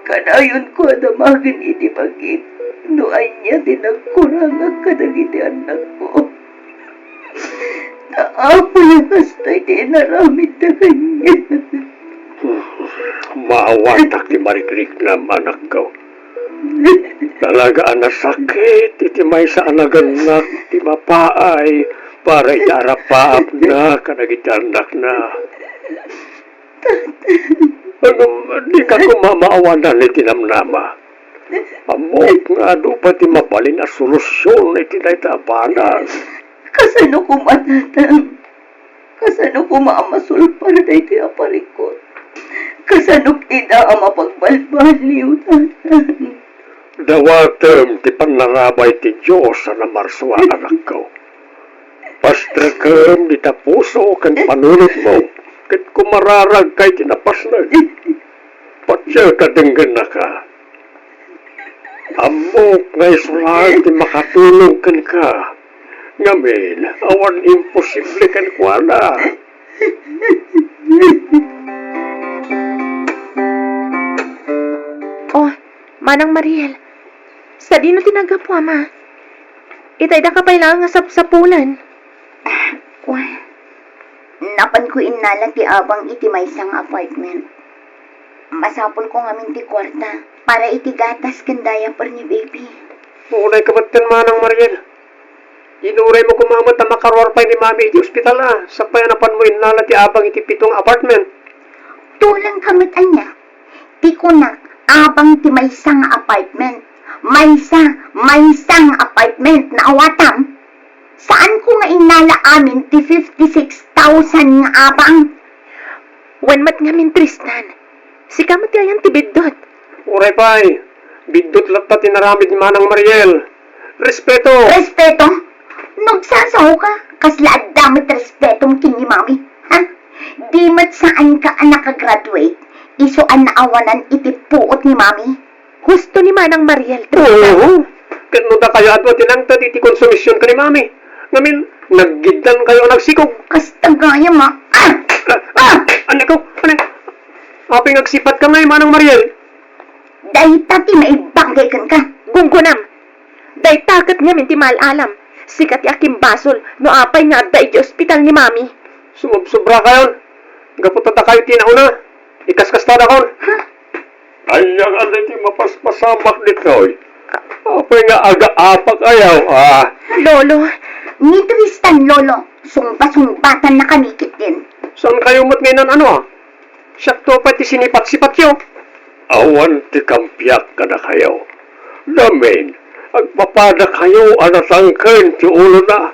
Kanayon ko adamagin iti bagit. Noay niya dinagkurangag ka nagiti anak ko. Taapo yung hastay di naramid na kanya. Maawatak ni Marikrik na anak ko. Talaga na sakit, iti may sa anaganak, ti mapaay, para iarapaap na, kanagitanak na. Di ka kumamaawanan iti namnama. Amok nga do pati mabalin na solusyon iti naitabanan. Kasano ko matatang? Kasano ko maamasulpar na iti aparikot? Kasano ina ang mapagbalbaliw, tatang? Dawatem ti panarabay ti Diyos sa namarswa anak ko. Pastrakem di tapuso kan panunot mo. Kat kumararag kay tinapasnag. Patsya kadenggan na ka. Amok nga isulag ti makatulong kan ka. Ngamin, awan imposible kan kuana. Oh, Manang Mariel, sa dino tinagap po, ama? Itayda ka pa ilang nga sapulan. Wah, napan ko inalang ti abang iti may isang apartment. Masapol ko ngamin ti kwarta para iti gatas kan diaper ni baby. Unay kabatan manang Mariel. Inuray mo kumamot na makarwarpay ni mami iti ospital sa payanapan mo inala ti abang iti pitong apartment. Tulang kamit anya. Ti kunak, abang ti maysa nga apartment. Maysang apartment na awatam. Saan ko nga inala amin ti 56,000 nga abang? Wan mat ngamin Tristan. Si kamat yayan ti bidot. Uray pay, bigdot latta tinaramid ni manang Mariel. Respeto! Respeto? Nagsasaw ka? Kasla damit respetong kini mami. Ha? Di mat saan ka nakagraduate, isuan na awanan iti puot ni mami. Gusto ni Manang Mariel, Tristan. Oo. Kano da kayo at matinangtad iti konsumisyon ka ni mami. Ngamin, naggidan kayo nagsikog. Kastagaya ma. Ano ko? Ano? Aping agsipat ka ngayon, manang Mariel. Dahil tati maibanggay kan ka. Gunggunam. Day takat ngamin ti malalam. Sikat yakim basol no apay nga day di ospital ni mami. Sumubsobra kayon. Gaputata kayo tinauna. Ikaskastada kon. Kanyang aliti mapaspasamak ditoy. Apay nga aga-apak ayaw, Lolo, Ni Tristan lolo, sumpa-sumpatan na kanikit din. Saan kayo mat ngayon Siyak to pati sinipat-sipat yo. Awan ti kampyak ka na kayo. Lamin, agpapada kayo anasangkin ti ulo na.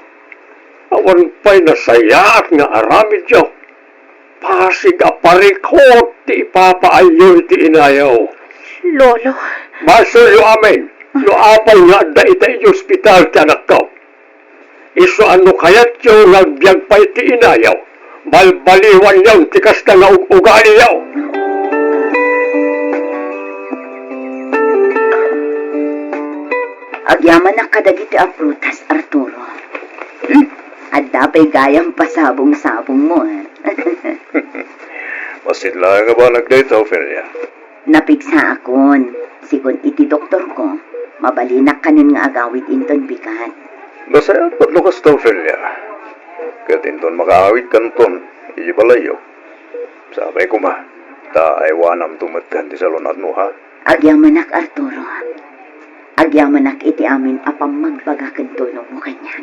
Awan pa'y nasayaat nga aramid yo. Pasig aparikot ti ipapaayo ti inayaw. Lolo. Masol yo amin, no apay nga da ita yung ospital ti anak ko. Iso ano kayat yo nagbiag pa iti inayaw. Balbaliwan yaw tikas na nga ugali yaw. Agyaman na kadagiti a prutas, Arturo. At dapay gayang pasabong-sabong mo, Masidla nga ba nagdata, Ophelia? Napigsa akon, sigon iti doktor ko, mabalinak kanin nga agawid inton bikat. Masaya at lukas to, Ophelia. Katinton makaawit kanton, ijibalayo. Sabay ko ma, taaywanam tumatkan ti salonat mo ha. Agyamanak, Arturo. Agyamanak iti amin apang magbagakan tulong mo kanya.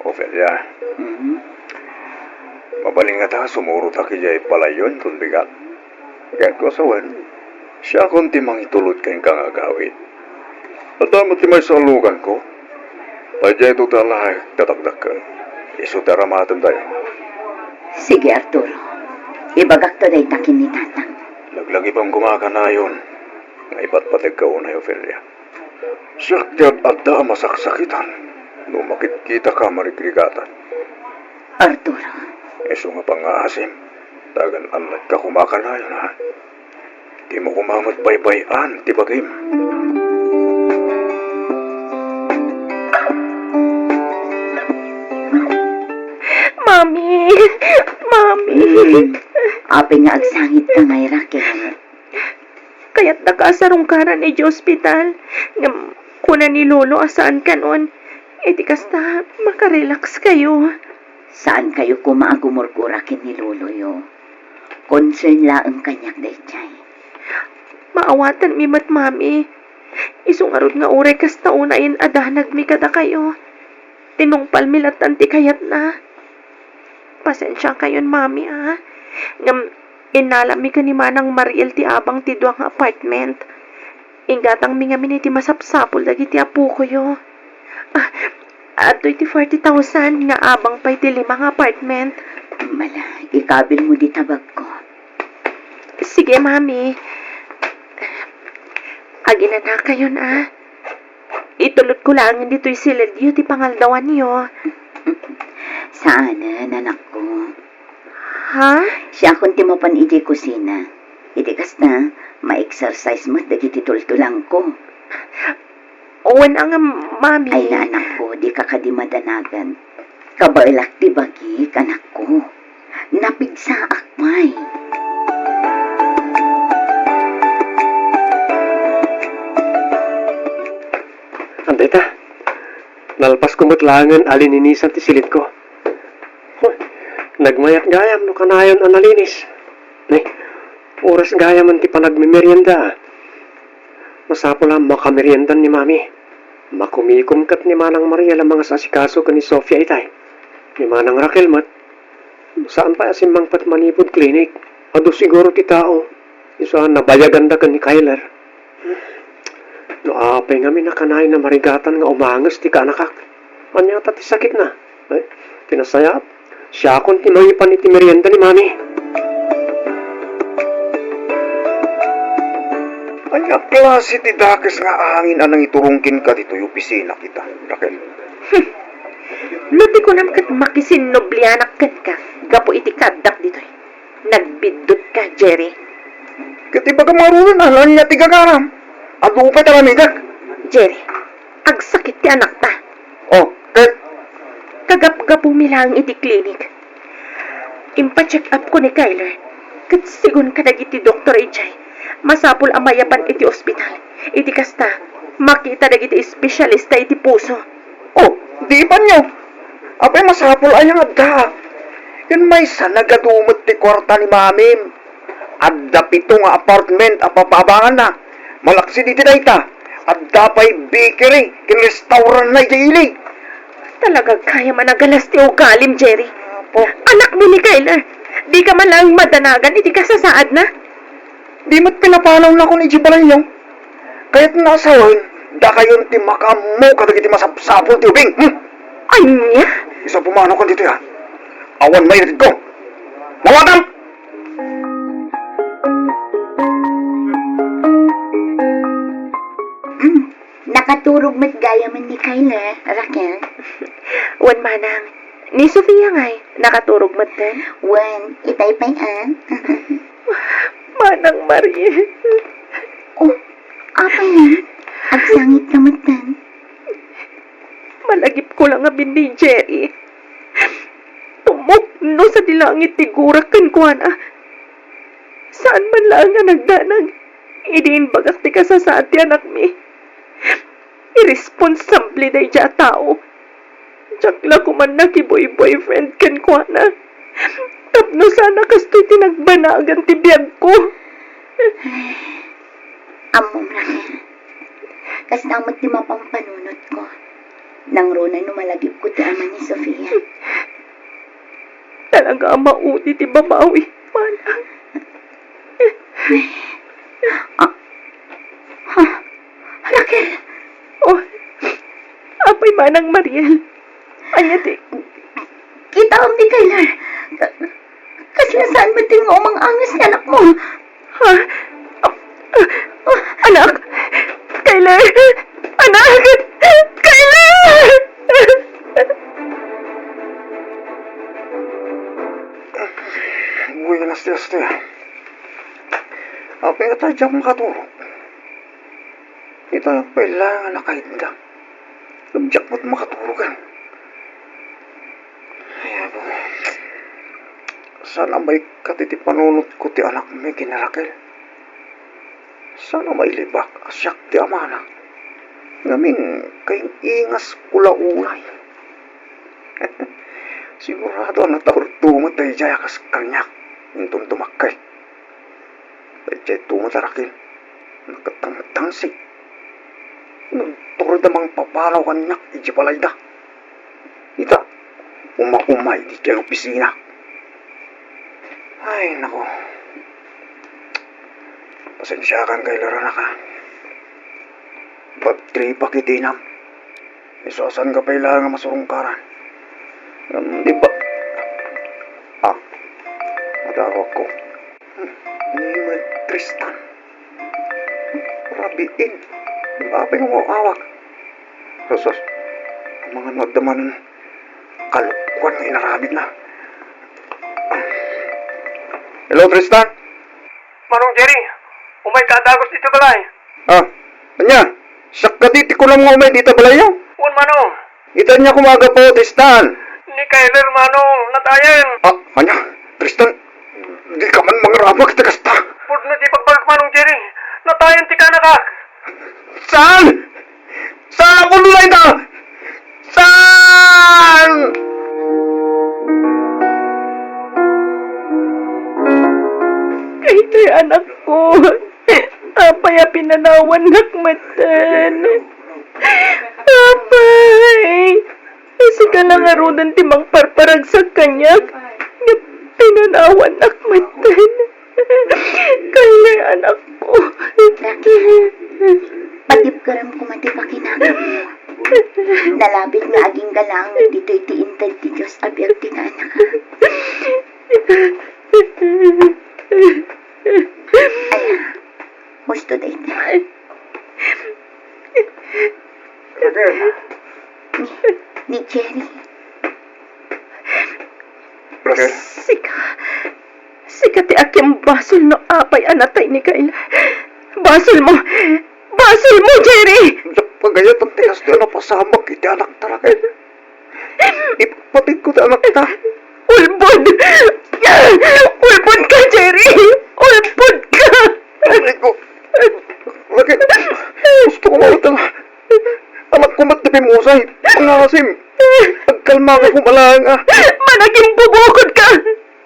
Ophelia, mabaling nga ta sumuro ta kijay palayon kung bigat. Kaya ko sawan, siya kung timang itulot kayong kang agawit. At damat timay sa lugan ko, padya ito talahay tatagdak ka. Iso taramatan tayo. Sige, Arturo. Ibagak to day takin ni tatang. Laglagi pang kumakanayon. Nga ipatpatag ka unay, Ophelia. Sakyat at da masaksakitan. No makikita ka marigrigatan. Arturo. Iso nga pangasim. Dagan anlat ka kumakanayon ha. Di mo kumamat baybayan, ti bagim. Mami! Mami! Ape nga agsangit ka ngay, Raquel. Kaya't nakaasarong karan ni hospital. Nga kuna ni Lolo asaan ka nun. E di kasta makarelax kayo. Saan kayo kumaagumurkurakin ni Lolo yo? Concern laang kanyak daychay. Maawatan mi mat mami. Isong arod nga uray kasta unayin adanag mi kada kayo. Tinungpal mi latan ti kayat na. Pasensya kayon mami Ngam inalami ka ni Manang Mariel ti abang ti duang apartment. Ingatang mi nga miniti masapsapol dagiti apu ko yo. At 40,000 nga abang pa'y ti 5 apartment. Mala, ikabil mo di tabag ko. Sige, mami. Agi na kayon Itulot ko lang dito'y silidyo ti pangaldawan niyo. Sana, nanak ko. Ha? Siya kung timapan iti kusina. Iti kas na, ma-exercise mo dagiti tultulang ko. Owen ang mami. Ay, nanak ko, di ka kadimadanagan. Kabailak ti bagi, kanak ko. Napigsa akmay. Andeta, nalpas kumutlangan alininisan ti silit ko. Nagmayat gayam no kanayon analinis. Oras gayam ti panagmimerienda. Masapol ang makameriendan ni Mami. Makumikumkat ni Manang Maria ang mga sasikaso ka ni Sofia itay. Ni Manang Raquel mat. Saan pa asimang pat manipod klinik? Ado siguro ti tao. Isa nabayaganda ka ni Kyler. No apay nga minakanay na marigatan nga umangas ti kanakak. Anyata ti sakit na. Ay, tinasayap. Siya akong tinoyipan iti merienda ni Mami. Anya klase ti dakes nga angin anang iturungkin ka dito yung opisina kita, Raquel. Luti ko naman kat makisinoblianak kat ka. Gapo iti kadak dito. Nagbidot ka, Jerry. Kati baga marunan alam niya ti gagaram. Ado pa talamigak. Jerry, agsakit ti anak ta. Oh, ket, Kagap-gapo milang iti klinik. Impa-check up ko ni Kyler. Kat sigun kadag iti Dr. Ijay. Masapul amayapan iti ospital. Iti kasta, makita dag iti espesyalista iti puso. oh, di ba niyo? Apay masapol ay ang adda. Yan may sanagadumot ti kwarta ni mamim. Adda pito nga apartment apapabangan na. Malaksi di tinayta. Adda pa'y bakery, kin restaurant na ilig. Talaga kaya managalas ti ugalim, Jerry. Po, Anak mo ni Kyler. Di ka man lang madanagan, iti kasasaad na. di mo't pinapalaw na ko ni Jibalay niyo. Kaya't nasawan, da kayon ti makamo kadag iti masapsapol ti ubing. Anya? Isa pumano ko dito yan. Awan may natid ko. Nawatan! Nakaturog mat gaya man ni Kyler, Raquel. Wan manang. Ni Sofia nga'y nakaturog mat din. Wan, itay pa'y an. Manang Marie. Oh, apa yan? Agsangit na matan. Malagip ko lang abin ni Jerry. Tumok no sa dilangit ti gurak kan kuana. Saan man lang nga nagdanag. Idiin bagak ti kasasaad ti anak mi. Irresponsable na iya tao. Jakla ko man nakiboy-boyfriend kan kuana. Tapno sana kasto'y tinagbanagan ti biyag ko. Amom, Raquel. Kas namat ti mapampanunot ko. Nang rona numalagip ko ti ama ni Sofia. Talaga ang maudi ti babawi. Manang. Raquel! Oh, apay manang Mariel. Anya ti, Kita ang ni Kyler. Kasi nasaan ba ting umang angas ni anak mo? ha? Anak! Kyler! Anak! Kyler! Buenas días, tía. Apa yung tadyang makaturok? Ito yung kailangan na kainda. Nabjak mo't makaturokan. Ayan po. Sana may katitipanunot ko ti anak may kinarakel. Sana may libak asyak ti amana. Ngamin kayong ingas kula-ulay. Sigurado na taurtumot tayo jaya kas kanyak. Intong tumakay. Tayo tumot arakil. Nakatang-tangsik. Nagturod namang papalaw kanyak. Iji palayda. Ita. Uma-umay di kaya opisina. Ay, nako. Pasensya kang kay Lorana ka. Pag-tripak itinam. Isasan ka pa ilang masurungkaran. Di ba? Matawag ko. Ni Tristan. Rabiin. Apa yung awak? Rosas. Ang mga nagdaman kalukuan na inaramid na. Hello, Tristan? Manong Jerry, umay kadagos dito balay. Anya? Sakaditi ko lang umay dito balayo. Uwan Manong, Itan niya kumaga po, Tristan. ni Kyler Manong, natayan. Anya? Tristan, di ka man mangrabag kita kasta. Pud na di pagbalik Manong Jerry, natayan ti kanakak. Saan? Saan ako nulay ka? Saan? Kyler, anak ko. Apay pinanawan nakmatan. Apay. Kasi ka lang arudan timang parparag sa kanyak. Pinanawan nakmatan. Kaya anak ko. Raquel, patipkaram ko man di pakinagam mo. Nalabit nga aging galang dito'y tiintad ti Diyos abiyag ti nga anak ha. Aya, gusto day na. Ni Jerry. Raquel, Sika ti aking basol no apay anatay ni Kayla. Basol mo, Jerry! pagayat ang tigas na napasamak iti anak ta, Raquel. Ipapatid ko ti anak ta. Ulbod! Ulbod ka, Jerry! Ulbod ka! Rico, Raquel, gusto ko mawatan. Anak ko mat na pimusay. Pangasim. Pagkalma ka kumalang ah. Managing bubukod ka!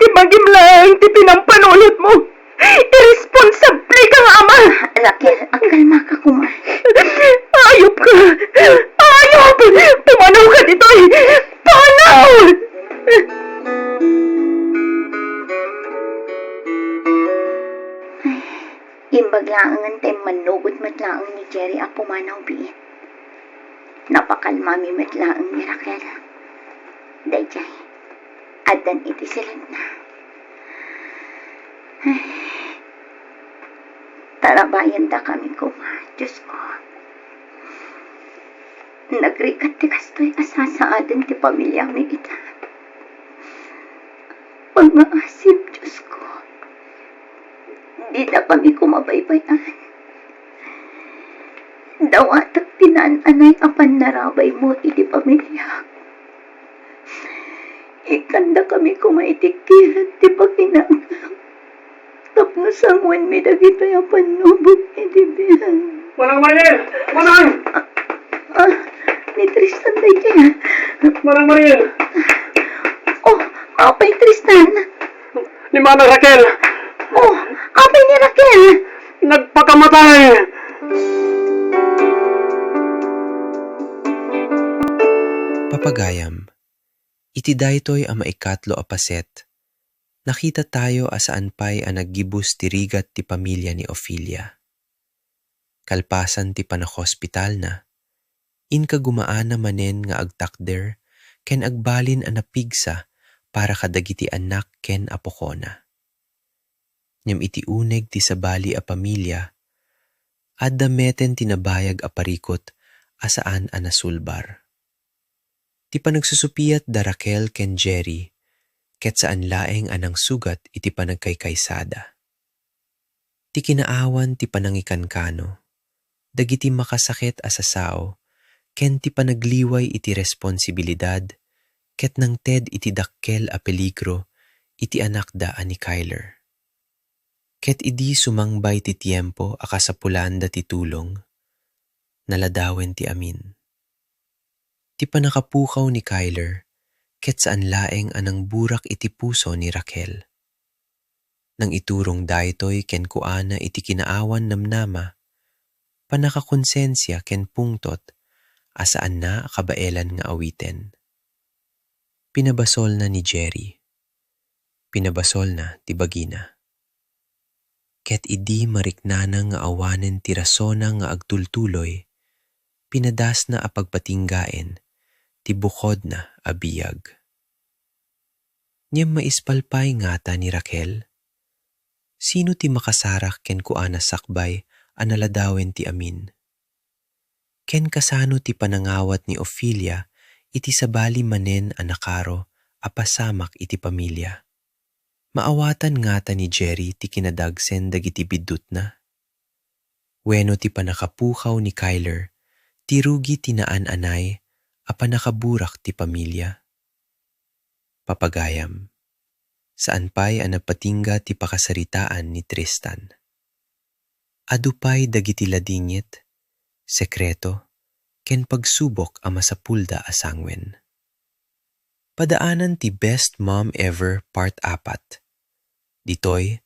Timagim lang, ti pinampanulot mo! Irresponsable kang ama! Raquel, ang kalma ka kumar. Ayop ka! Ayop! Pumanaw ka dito eh! Pumanaw! Imbag laangan tayo manugot matlaang ni Jerry ang pumanaw biit. Napakalmami matlaang ni Raquel. Dayjay, adan iti silang na. Tarabayan da kami kuma, Diyos ko. Nagrikat ti kastoy asasaadan ti pamilya mi ita. Pag-aasip, Diyos ko. Di na kami kumabaybayan. Dawat at tinananay apan narabay mo iti pamilya. Ikanda kami kumaitikilan ti pakinang. Tapno sangwan mi dagito yung panubog iti bihan. Manang Mariel! Manang! Ni Tristan tayo dyan. Manang Mariel! Oh, apay Tristan. Ni Manang Raquel! Oh, apay ni Raquel. Nagpakamatay! Papagayam, iti daytoy a maikatlo a paset, nakita tayo asaan pa'y a naggibus ti rigat ti pamilya ni Ofelia. Kalpasan ti panakhospital na, inka gumaan na manen nga agtakder, ken agbalin a napigsa para kadagiti anak ken apokona. Nyam iti uneg ti sabali a pamilya, adda meten tinabayag a parikot asaan a nasulbar. Ti panagsusupiyat da Raquel ken Jerry, ket saan laeng anang sugat iti panagkaykaysada. Ti kinaawan ti panangikankano, dagiti makasakit asasao, ken ti panagliway iti responsibilidad, ket nang ted iti dakkel a peligro, iti anak da ani Kyler. Ket idi sumangbay ti tiempo akasapulan da ti tulong, naladawen ti amin. Ti panakapukaw ni Kyler, ket saan laeng anang burak iti puso ni Raquel. Nang iturong daytoy ken kuana iti kinaawan namnama, panakakonsensya ken pungtot, asaan na kabaelan nga awiten. Pinabasol na ni Jerry. Pinabasol na ti bagina. Ket idi mariknana nga awanen ti rasona nga agtultuloy, pinadas na apagpatinggaen, ti bukod na abiyag. Nyem maispalpay ngata ni Raquel. Sino ti makasarak ken kuana sakbay analadawen ti amin? Ken kasano ti panangawat ni Ofelia iti sabali manen a nakaro apasamak iti pamilya. Maawatan ngata ni Jerry ti kinadagsen dagiti bidut na. Wenno ti panakapukaw ni Kyler, ti rugi tinaan-anay, apa nakaburak ti pamilya. Papagayam, saan pa'y anapatingga ti pakasaritaan ni Tristan. Adupay dagiti ladingit, sekreto, ken pagsubok a masapulda asangwen. Padaanan ti Best Mom Ever Part 4. Ditoy,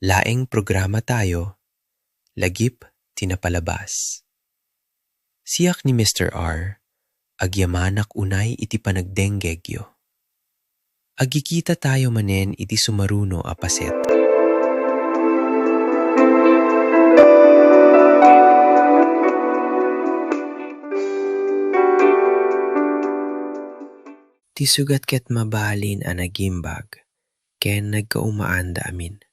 laeng programa tayo, lagip tinapalabas. Siyak ni Mr. R, agyamanak unay iti panagdenggegyo. Agikita tayo manen iti sumaruno a paset. Ti sugat ket mabalin a nagimbag, ken nagkaumaanda amin.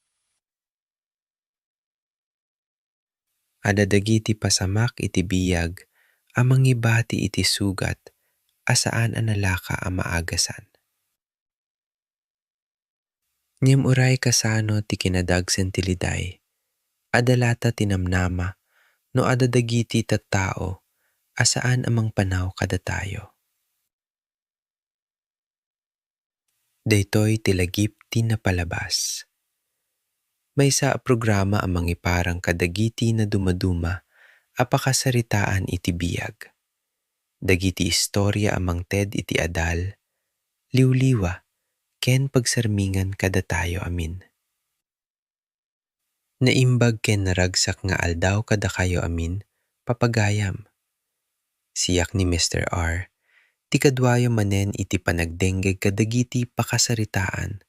Adadagi ti pasamak iti biyag, amang ibati iti sugat, asaan a nalaka a maagasan. Ngem uray kasano ti kinadagsen ti liday, adalata tinamnama, no adadagiti tattao, asaan amang panaw kada tayo. Daytoy ti lagip ti napalabas. Maysa a programa amang iparang kadagiti na dumaduma, apakasaritaan iti biyag. Dagiti istorya amang ted iti adal, liwliwa, ken pagsarmingan kada tayo amin. Naimbag ken naragsak nga aldaw kada kayo amin, papagayam. Siyak ni Mr. R, ti kadwayo manen iti panagdenggeg kadagiti pakasaritaan,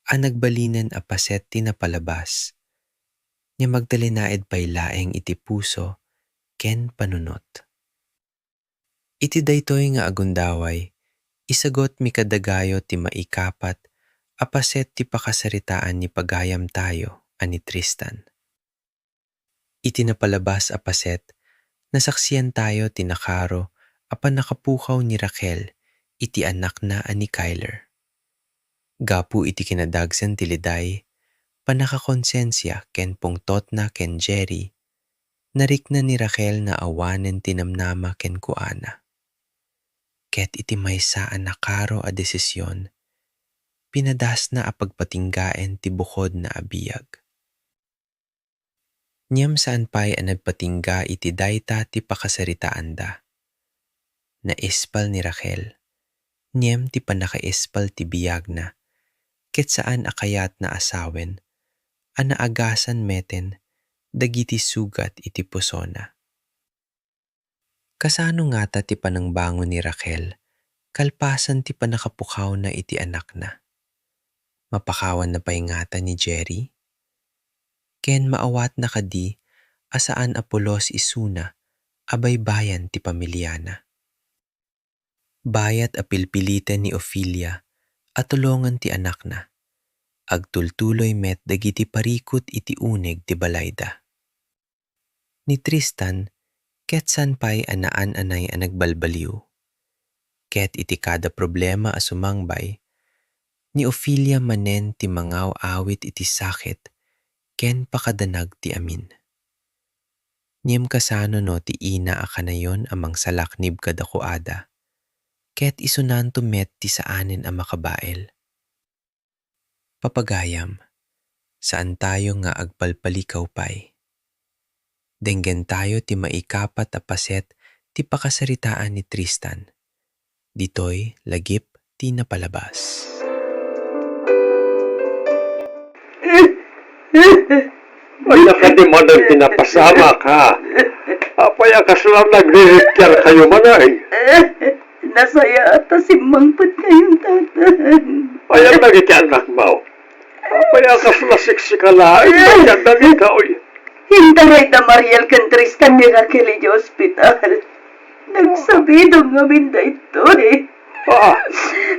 a nagbalinan a paset ti napalabas, nya magdalinaed pay laeng iti puso, ken panunot. Iti daytoy nga agundaway, isagot mi kadagayo ti maikapat, a paset ti pakasaritaan ni pagayam tayo, ani Tristan. Iti napalabas a paset, nasaksiyan tayo ti nakaro, apan nakapukaw ni Raquel, iti anak na ani Kyler. Gapu iti kinadagsen ti liday, panakakonsensya ken pungtot na ken Jerry, narikna ni Raquel na awanen tinamnama ken kuana. Ket iti maysa a nakaro a desisyon, pinadas na a pagpatinggaen ti bukod na abiyag. Ngem saan pay a nagpatingga iti dayta ti pakasaritaan da. Naispal ni Raquel, ngem ti panakaispal ti biyag na, ket saan akayat na asawen, a naagasan meten, dagiti sugat iti pusona. Kasano nga ta ti panangbangon ni Raquel, kalpasan ti panakapukaw na iti anak na. Mapakawan na pay ngata ni Jerry? Ken maawat na kadi, asaan apulos isuna, abay bayan ti pamilyana. Bayat apilpilitan ni Ophelia, at tulungan ti anak na. Agtultuloy met dagiti parikot iti uneg ti balayda. Ni Tristan, ket san pay anaan anay a nagbalbaliw. Ket iti kada problema a sumangbay, ni Ophelia manen ti mangaw awit iti sakit, ken pakadanag ti amin. Ngem kasano no ti ina a kanayon amang salaknib kadakuada, ket isunanto met ti saanen a makabael. Papagayam, saan tayo nga agpalpalikaw pay? Denggen tayo ti maikapat a paset ti pakasaritaan ni Tristan. Ditoy lagip ti napalabas. Ay, ka di man ang pinapasama ka. Apay akas lang nagre-repair kayo manay. Nasaya ata si Mangpat kayong tatan. Ay, ang nagiti anak mo. Apay akas na siksikala. Ay, magandang ikaw. Hindaray da Mariel kan Tristan ni Raquel iti ospital. Nagsabidong ngamin da ito eh.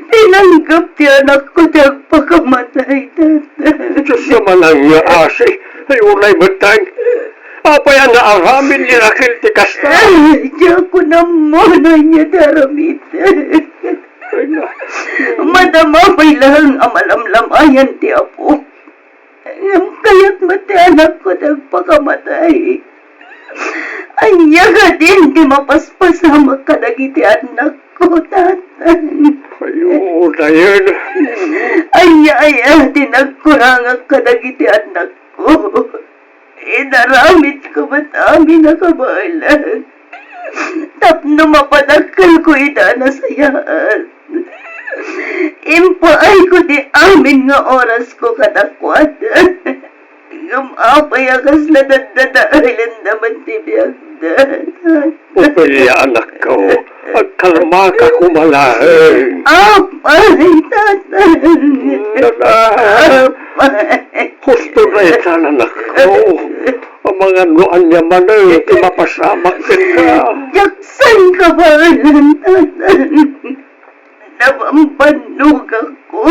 Tinanggap ti anak ko nagpakamatay, tatan. Diyos naman ang asi. Ay, ulay matang. Apay ang naaramin ni Raquel ti kasta. Ay, diyan ko na muna niya daramita. Ay, na. Madama may lang amalamlamayan ti apo. Ngam kaya't mati anak ko nagpakamatay. Anya ka din di mapaspasama ka nagiti anak ko, tatan. Ay, na yun. Anya, tinagkurang ka nagiti anak ko. Inaramit ko ba't amin nakabalan? Tapno mapadakal ko ita na sayaan. Impaay ko di amin nga oras ko kadakwatan. Yung apay akas na dadadailan naman tibiyagdan. Ophelia, anak ko. Agkalma ka kumalahin. Apay, tatan. Gusto na ito, anak ko. Ang mga nuan niya man ay mapasamak din ka. Yaksan ka ba, tatan? Nabambanog ako.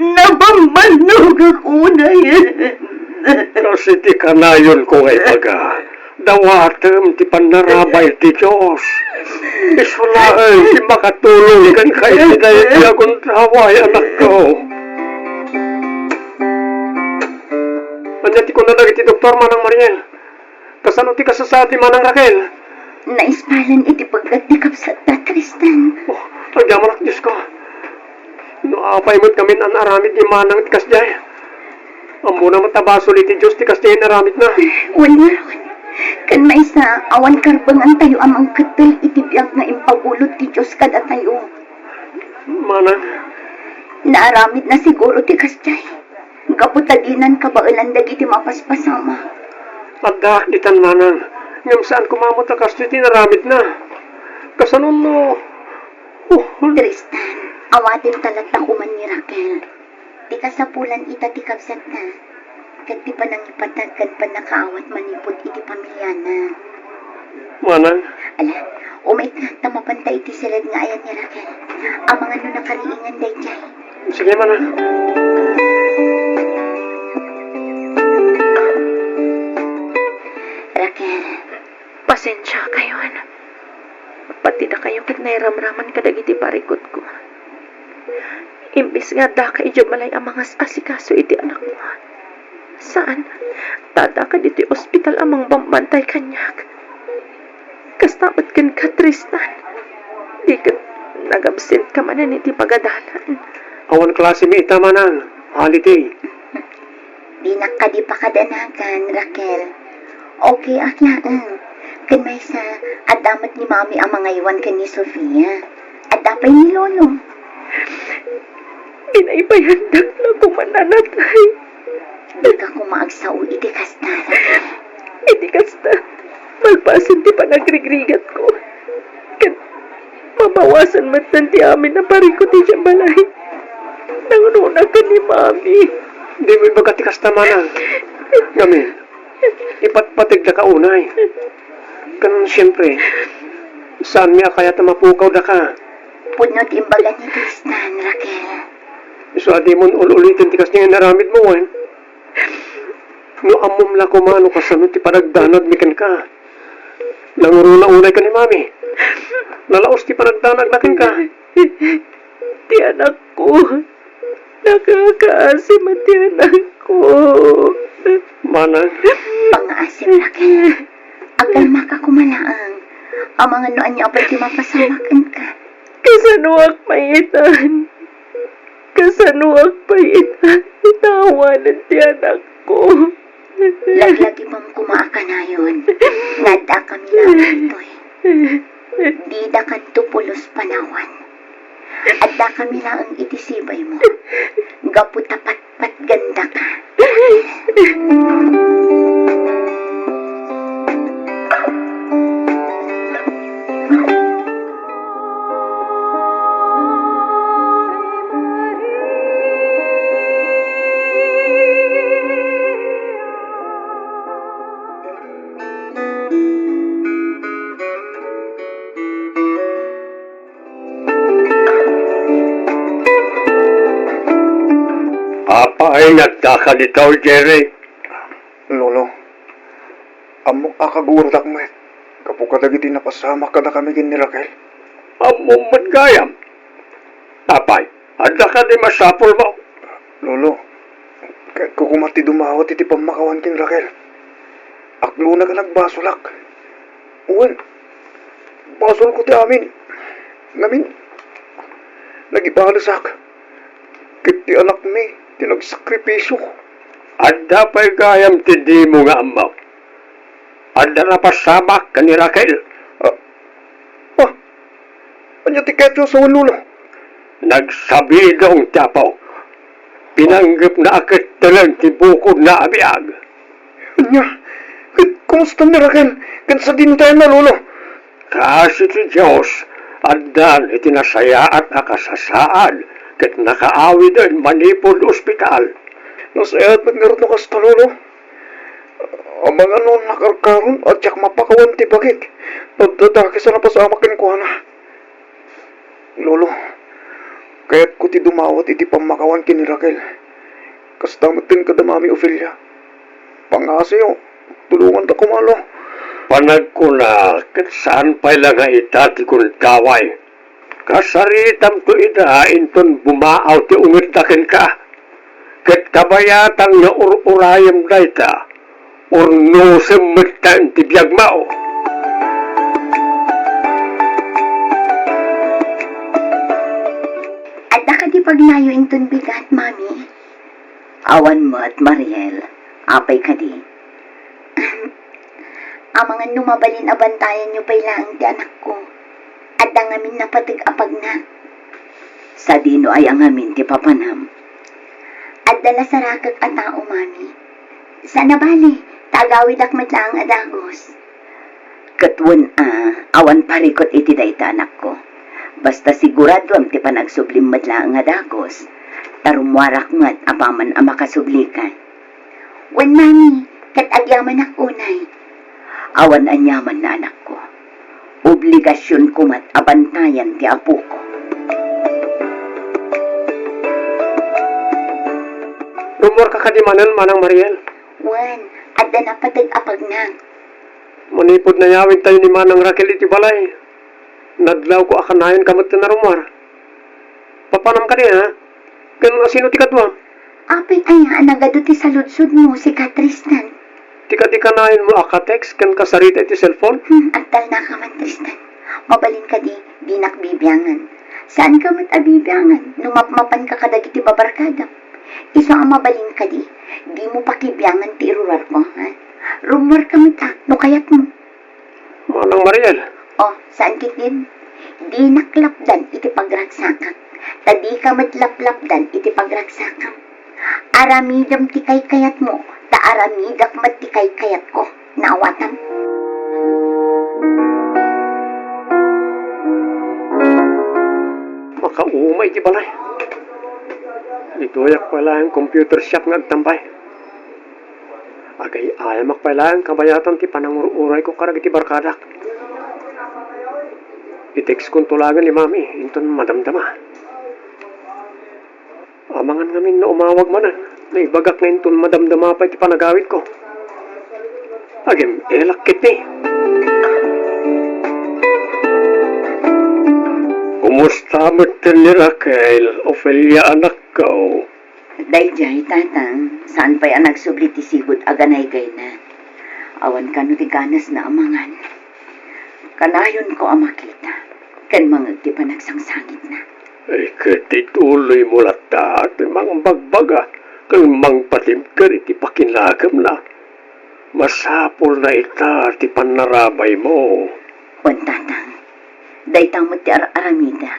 Nabambanog ako na yan. Kasi di ka na yun kung ay baga. Dawatem ti panarabay ti Diyos. Isula ay di makatulong kan kayo dahil akong taway, anak ko. Nandiyan ti ko na lagi ti Dr. Manang Mariel. Kasano ti kasasati Manang Raquel? Naispalan iti pagkatikap sa Tristan. Oh, agyaman ak Diyos ko. Noapay mo't kami ang aramid ni Manang ti kasjay. Amo na matabasol iti Diyos ti kasjay naramid na. Wala ron. Kan may sa awan karbangan tayo amang katal iti biyag nga impagulot ti Diyos kada tayo. Manang, Naaramid na siguro ti kasjay. Kaputaginan ka ba ilandag iti mapaspasama. agdak ditan Manang. Ngam saan kumamot ang kasjay ti naramid na. Kasanon no. Tristan, awatin talata ko man ni Raquel. Di ka sa pulan ita ti kapsat na. Kat di pa nang ipatagkan pa nakaawat manipot iti pamilya na. Manang, Ala, umait nga tamapanta iti silad nga ayan ni Raquel. Ang mga no nakariingan day jay. sige Manang. Raquel, Pasensya kayo, anak. Pati na kayo kat nairamraman kadagiti parikot ko. Imbis nga da ka malay ang mga asikaso iti anak mo. Saan? Tada ka diti ospital amang bambantay kanyak. Kastamat kan ka, Tristan. Di ka nag-absent ka manan iti pagadalan. Awan klase mi ita Manang. Holiday. di nakadi pa kadanagan, Raquel. Okay, akyaan. Kan may sa adamat ni Mami ang mga iwan ka ni Sofia. At dapay ni Lolo. Pinaybayandak na kumananatay. Di ka kumaagsaw iti kasta, Raquel. Iti kasta. Malpasan di pa nagrigrigat ko. Kan mabawasan matan ti amin na parikot ti siyang balay. Nangununa ka ni Mami. Di mo ibagati kasta Manang. Ngamin, ipatpatig na kaunay. Ganun siyempre, saan miya kaya tamapukaw da ka? Punot imbaga ni Tristan, Raquel. So adi mo ulitin tikas niya naramid mo eh. No amom la kumano kasano ti panagdanag mikan ka. Languro na unay ka ni Mami. Nalaos ti panagdanag nakin ka. Ti anak ko. Nakakaasim at ti anak ko. Manang, Pangaasim, Raquel. Agalma ka kumalaang. Ang mga noan niya apay ti mapasamakan ka. Kasanuak paitan. Kasanuak paitan. Itawanan ti anak ko. Laglagi pang kumaaka na yun. Nada kami lang ito'y. Di da kan tupulos panawan. At da kami lang ang itisibay mo. Gapu tapat-pat ganda ka. apay nagkakalitaw, Jerry. Lolo, amok akagurdak met. Kapukadagiti napasama kada kami gin ni Raquel. Amom matgayam. Apay, adda ka di masapol mo. Lolo, kahit ko kumati dumawat iti pamakawan king Raquel. Aklo na ka nagbasulak. Uwan, basol ko ti amin. Ngamin, nagibalasak. Kit ti anak mi, tinagsakripisyo. Adda pa'y gayam ti di mo nga amaw. Adda na pasamak ka ni Raquel. Anya ti ketyo sa lolo. Nagsabidong tapaw. Pinanggap na akit talang tibukod na abiyag. Nya, kumusta ni Raquel? Kan sa din tayo na, Lolo? Kasi ti Diyos, andan itinasaya at akasasaad, kat nakaawi din manipod ospital. Nasayat nagnaroon na kasta, Lolo. Ang mga noon nakarkaron at yak mapakawan ti bagik. Nagdadaki sa napasama kinukuha. Lolo, kaya't ko ti dumawat iti pamakawan kini Raquel. Kasdamatin ka damami, Ophelia. Pangasyo, tulungan ta kumalo. Panag ko na, kat saan pa lang nga itati kong kaway. Kasaritam to idain ton bumaaw ti umitakin ka. Kat kabayatang na urayam dayta, urno summitan ti biyag mao. At di paglayo inton bigat, Mami. Awan mo at Mariel, apay ka di. Amangan numabalin abantayan nyo pailang ti anak ko. At ang amin napatig-apag na. Sa dino ay ang amin ti papanam. At dala sa rakag at tao, Mami. Sana bali, tagawid akmat lang adagos. Katwan awan parikot iti dayta anak ko. Basta sigurado am ti panagsublim matlaang nga dagos, tarumwarak mat apaman ang makasublikan. Wan Mami, kat agyaman akunay. Awan anyaman na anak ko. Obligasyon ko mat abantayan ti apo ko. Rumor ka kadimanan, Manang Mariel. Wan, at da napatag-apag na. Manipod na yawin tayo ni Manang Raquel iti balay. Nadlaw ko akanayan kamot na rumor. Papanam ka niya, ha? Ganun sino ti kadwa? Apay aya nagado ti saludsud mo si Tristan. Tika-tikanayan mo akatext kan kasarita iti cellphone? Agtal na ka man, Tristan. Mabalin ka di nakbibiyangan. Saan ka mat abibiyangan? Numapmapan ka kadagiti babarkada. Iso ang mabalin ka di mo pakibiyangan ti irurar ko, ha? Rumor ka mita, no kayat mo. Manang Mariel. Oh, saan kitin? Di naklapdan iti pagragsakak. Tadi ka matlaplapdan iti pagragsakak. Aramidam ti kayat mo, ta aramidak mat ti kayat ko. Naawatan. Makaumay ti balay. Ituyak pala ang computer shop nga agtambay. Agay ayamak pala ang kabayatan ti panangururay ko karag iti barkadak. I-text kong tulagan ni Mami, inton madamdama. Amangan ngamin na umawag manan, na ibagak na inton madamdama pa iti panagawit ko. Agim, elakit ni. Kumusta mo ni Raquel, Ophelia anak ko? Dayjay, tatang, saan pa'y ang nagsubli ti sigod aganay gay na. Awan ka no ti ganas na amangan. Kanayon ko ang makita. Kan mga ti panagsangsangit na. Ay, katituloy mo lata at mga bagbaga kang mang patimkar iti pakinagam na. Masapol na ita ti panarabay mo. Wan tatang, daytang mo ti aramida.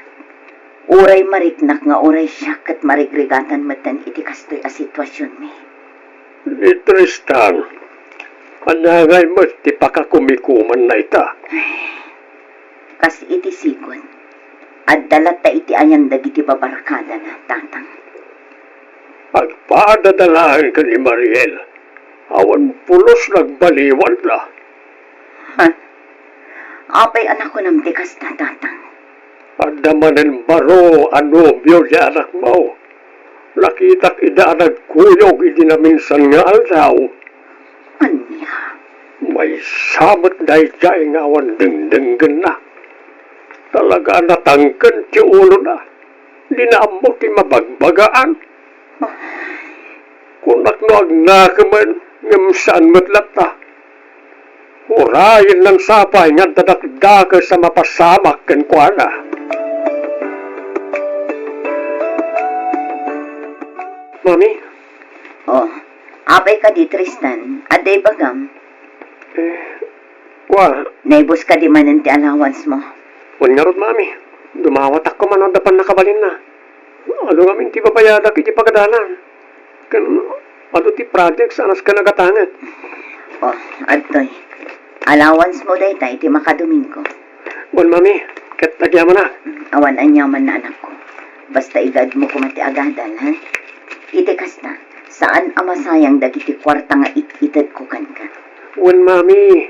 Uray mariknak nga uray siya kat marigrigatan matan iti kastoy a sitwasyon mi. Ni Tristan, anangay mo ti pakakumikuman na ita. Kas iti sigon, at dalat ta iti ayan dagiti babarakada na, tatang. Agpadadalahan ka ni Mariel. Awan pulos nagbaliwan na. Ha? Apay anak ko ng tikas na, tatang. Adamanen baro anubyo di anak mo. Lakitak ida nagkuyog iti na minsan nga aldaw. Anya? May sabot na ita nga awan dingdinggan na. Talaga natangkan ti ulo na. Di na mo ti mabagbagaan. Kung naknoag na kaman, ngam saan matlata. Urayan ng sapay nga dadakdaka sa mapasamak kan kuana. Mami? Oh, apay ka di, Tristan. Aday bagam. Naibos ka di manan ti allowance mo. Wan nga rod, Mami. Dumawat ako man dapan nakabalin na. Ano ngamin ti babayadak iti pagadalan. Kan, ano ti project sa anas ka nagatangan? Oh, adtoy. Allowance mo day tay, ti makadomingo. Well, mami, kat nagyaman na. Awan anyaman na anak ko. Basta igad mo kumati agadal, ha? Iti kasta, saan amasayang dagiti kwarta nga ititad ko kan ka? Well, mami,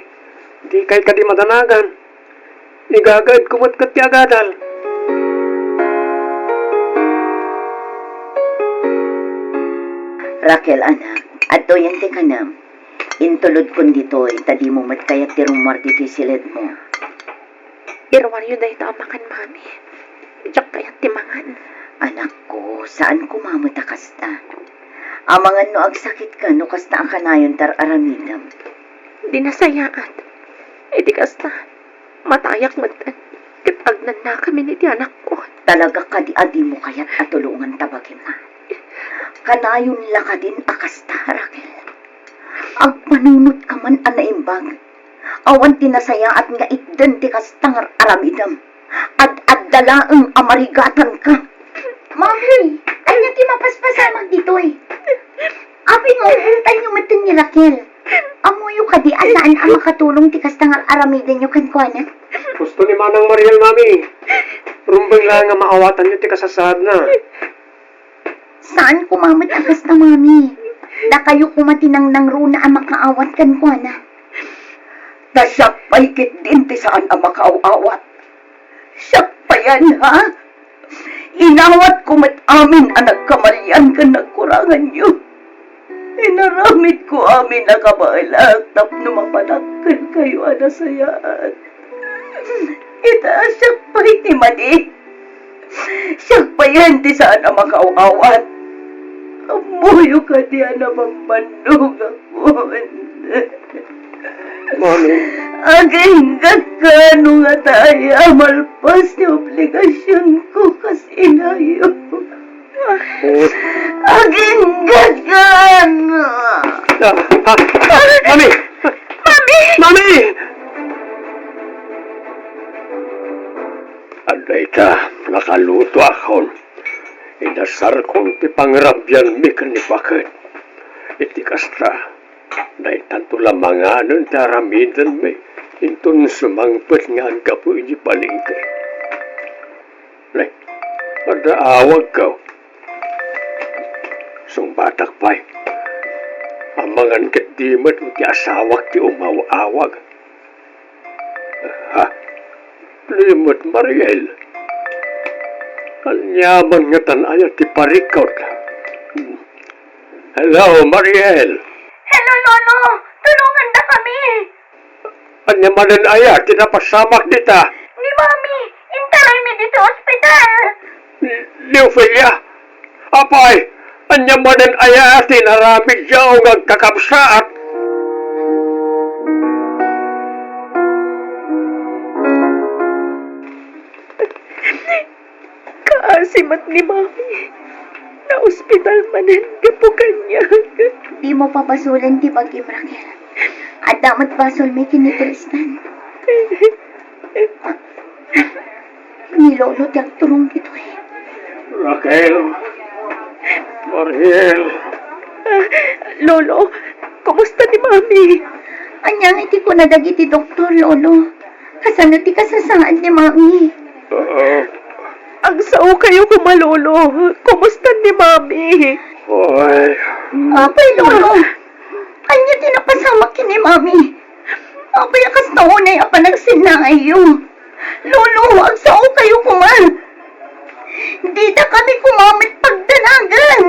di kay ka di madanagan. Igagad kumat kat ti agadal. Raquel, anak, adto yan ti kanam. Intulod kun dito, tadi mo matkayat ti rumor ti silid mo. Irwar yun dahi tamakan, mami. Diyak kayat timangan. Anak ko, saan kumamata kasta? Amangan no agsakit ka, no kasta ang kanayon tar aramidam. Di nasayaat. E di kasta, matayak matan. Kitagnan na kami ni ti anak ko. Talaga ka di adi mo kayat atulungan tabagin na. Kanayon la ka din akasta, Raquel. Agpanunot ka man anaimbag. Awan tinasaya at nga itden ti kastangar aramidam. At dalaang amarigatan ka. Mami, kanya ti mapaspasamag dito eh. Abi nga uhuntay nyo matin ni Raquel. Amuyo ka di asaan ang makatulong ti kastangar aramidam nyo kan kuana. Gusto ni Manang Mariel, mami. Rumbang lang nga maawatan niyo ti kasasad na. Saan kumamat ang kasta, mami? Da kayo kumatinang nang runa ang makaawat kan kuana. Da siya paikit din ti saan ang makaawat. Siya pa yan, ha? Inawat kumat amin ang nagkamalian ka nagkurangan niyo. Inaramid ko amin na kabailak tapno mapanakkan kayo anasayaan. Itaas siya pa iti madi. Siya pa yan ti saan ang makaawat. Amuyo ka diyan na magbandog ako. Mami, Aginggat ka nung nga tayo malpas ni obligasyon ko kasi inayo. oh, Aginggat ka na. mami! Mami! Aday ta, nakaluto ako. Inasar kong ti pangrabyan mi kanipakit. Iti kasta, day tanto lamanganon taramidan mi. Intun sumangpet nga ang kapoy di palingke. Lay, ada awag ka. Sumbatak pa'y. Amangan kat di mat ti asawak ti umawawag. Ha? Limot Mariel. Anyaman nga tanaya ti parikot. Hello, Mariel. Hello, Lolo! Tulungan na kami! Anyamanan aya, tinapasamak dita. Ni Mami! Intaray mi dito ospital! Leophilia. Apay, anyamanan aya, tinaramig yaw ng kakapsaat. Kaasimat ni mami. Na ospital manin gapo kanya. Di mo papasulan ti Bagim, Raquel. At damat pasol may kinitristan. Ni Lolo tiyang turong dito eh. Raquel. Mariel. Lolo, kumusta ni mami? Anyang iti ko nadagiti doktor, Lolo. Kasano ti kasasaan ni Mami. Ang sao kayo kumalolo. Kumusta ni mami? Oy. Apay, Lolo. Anya tinapasamak ki ni Mami. Apay, akas taonay apa nagsinayo. Lolo, agsao kayo kuman. Di na kami kumamit pagdanagan.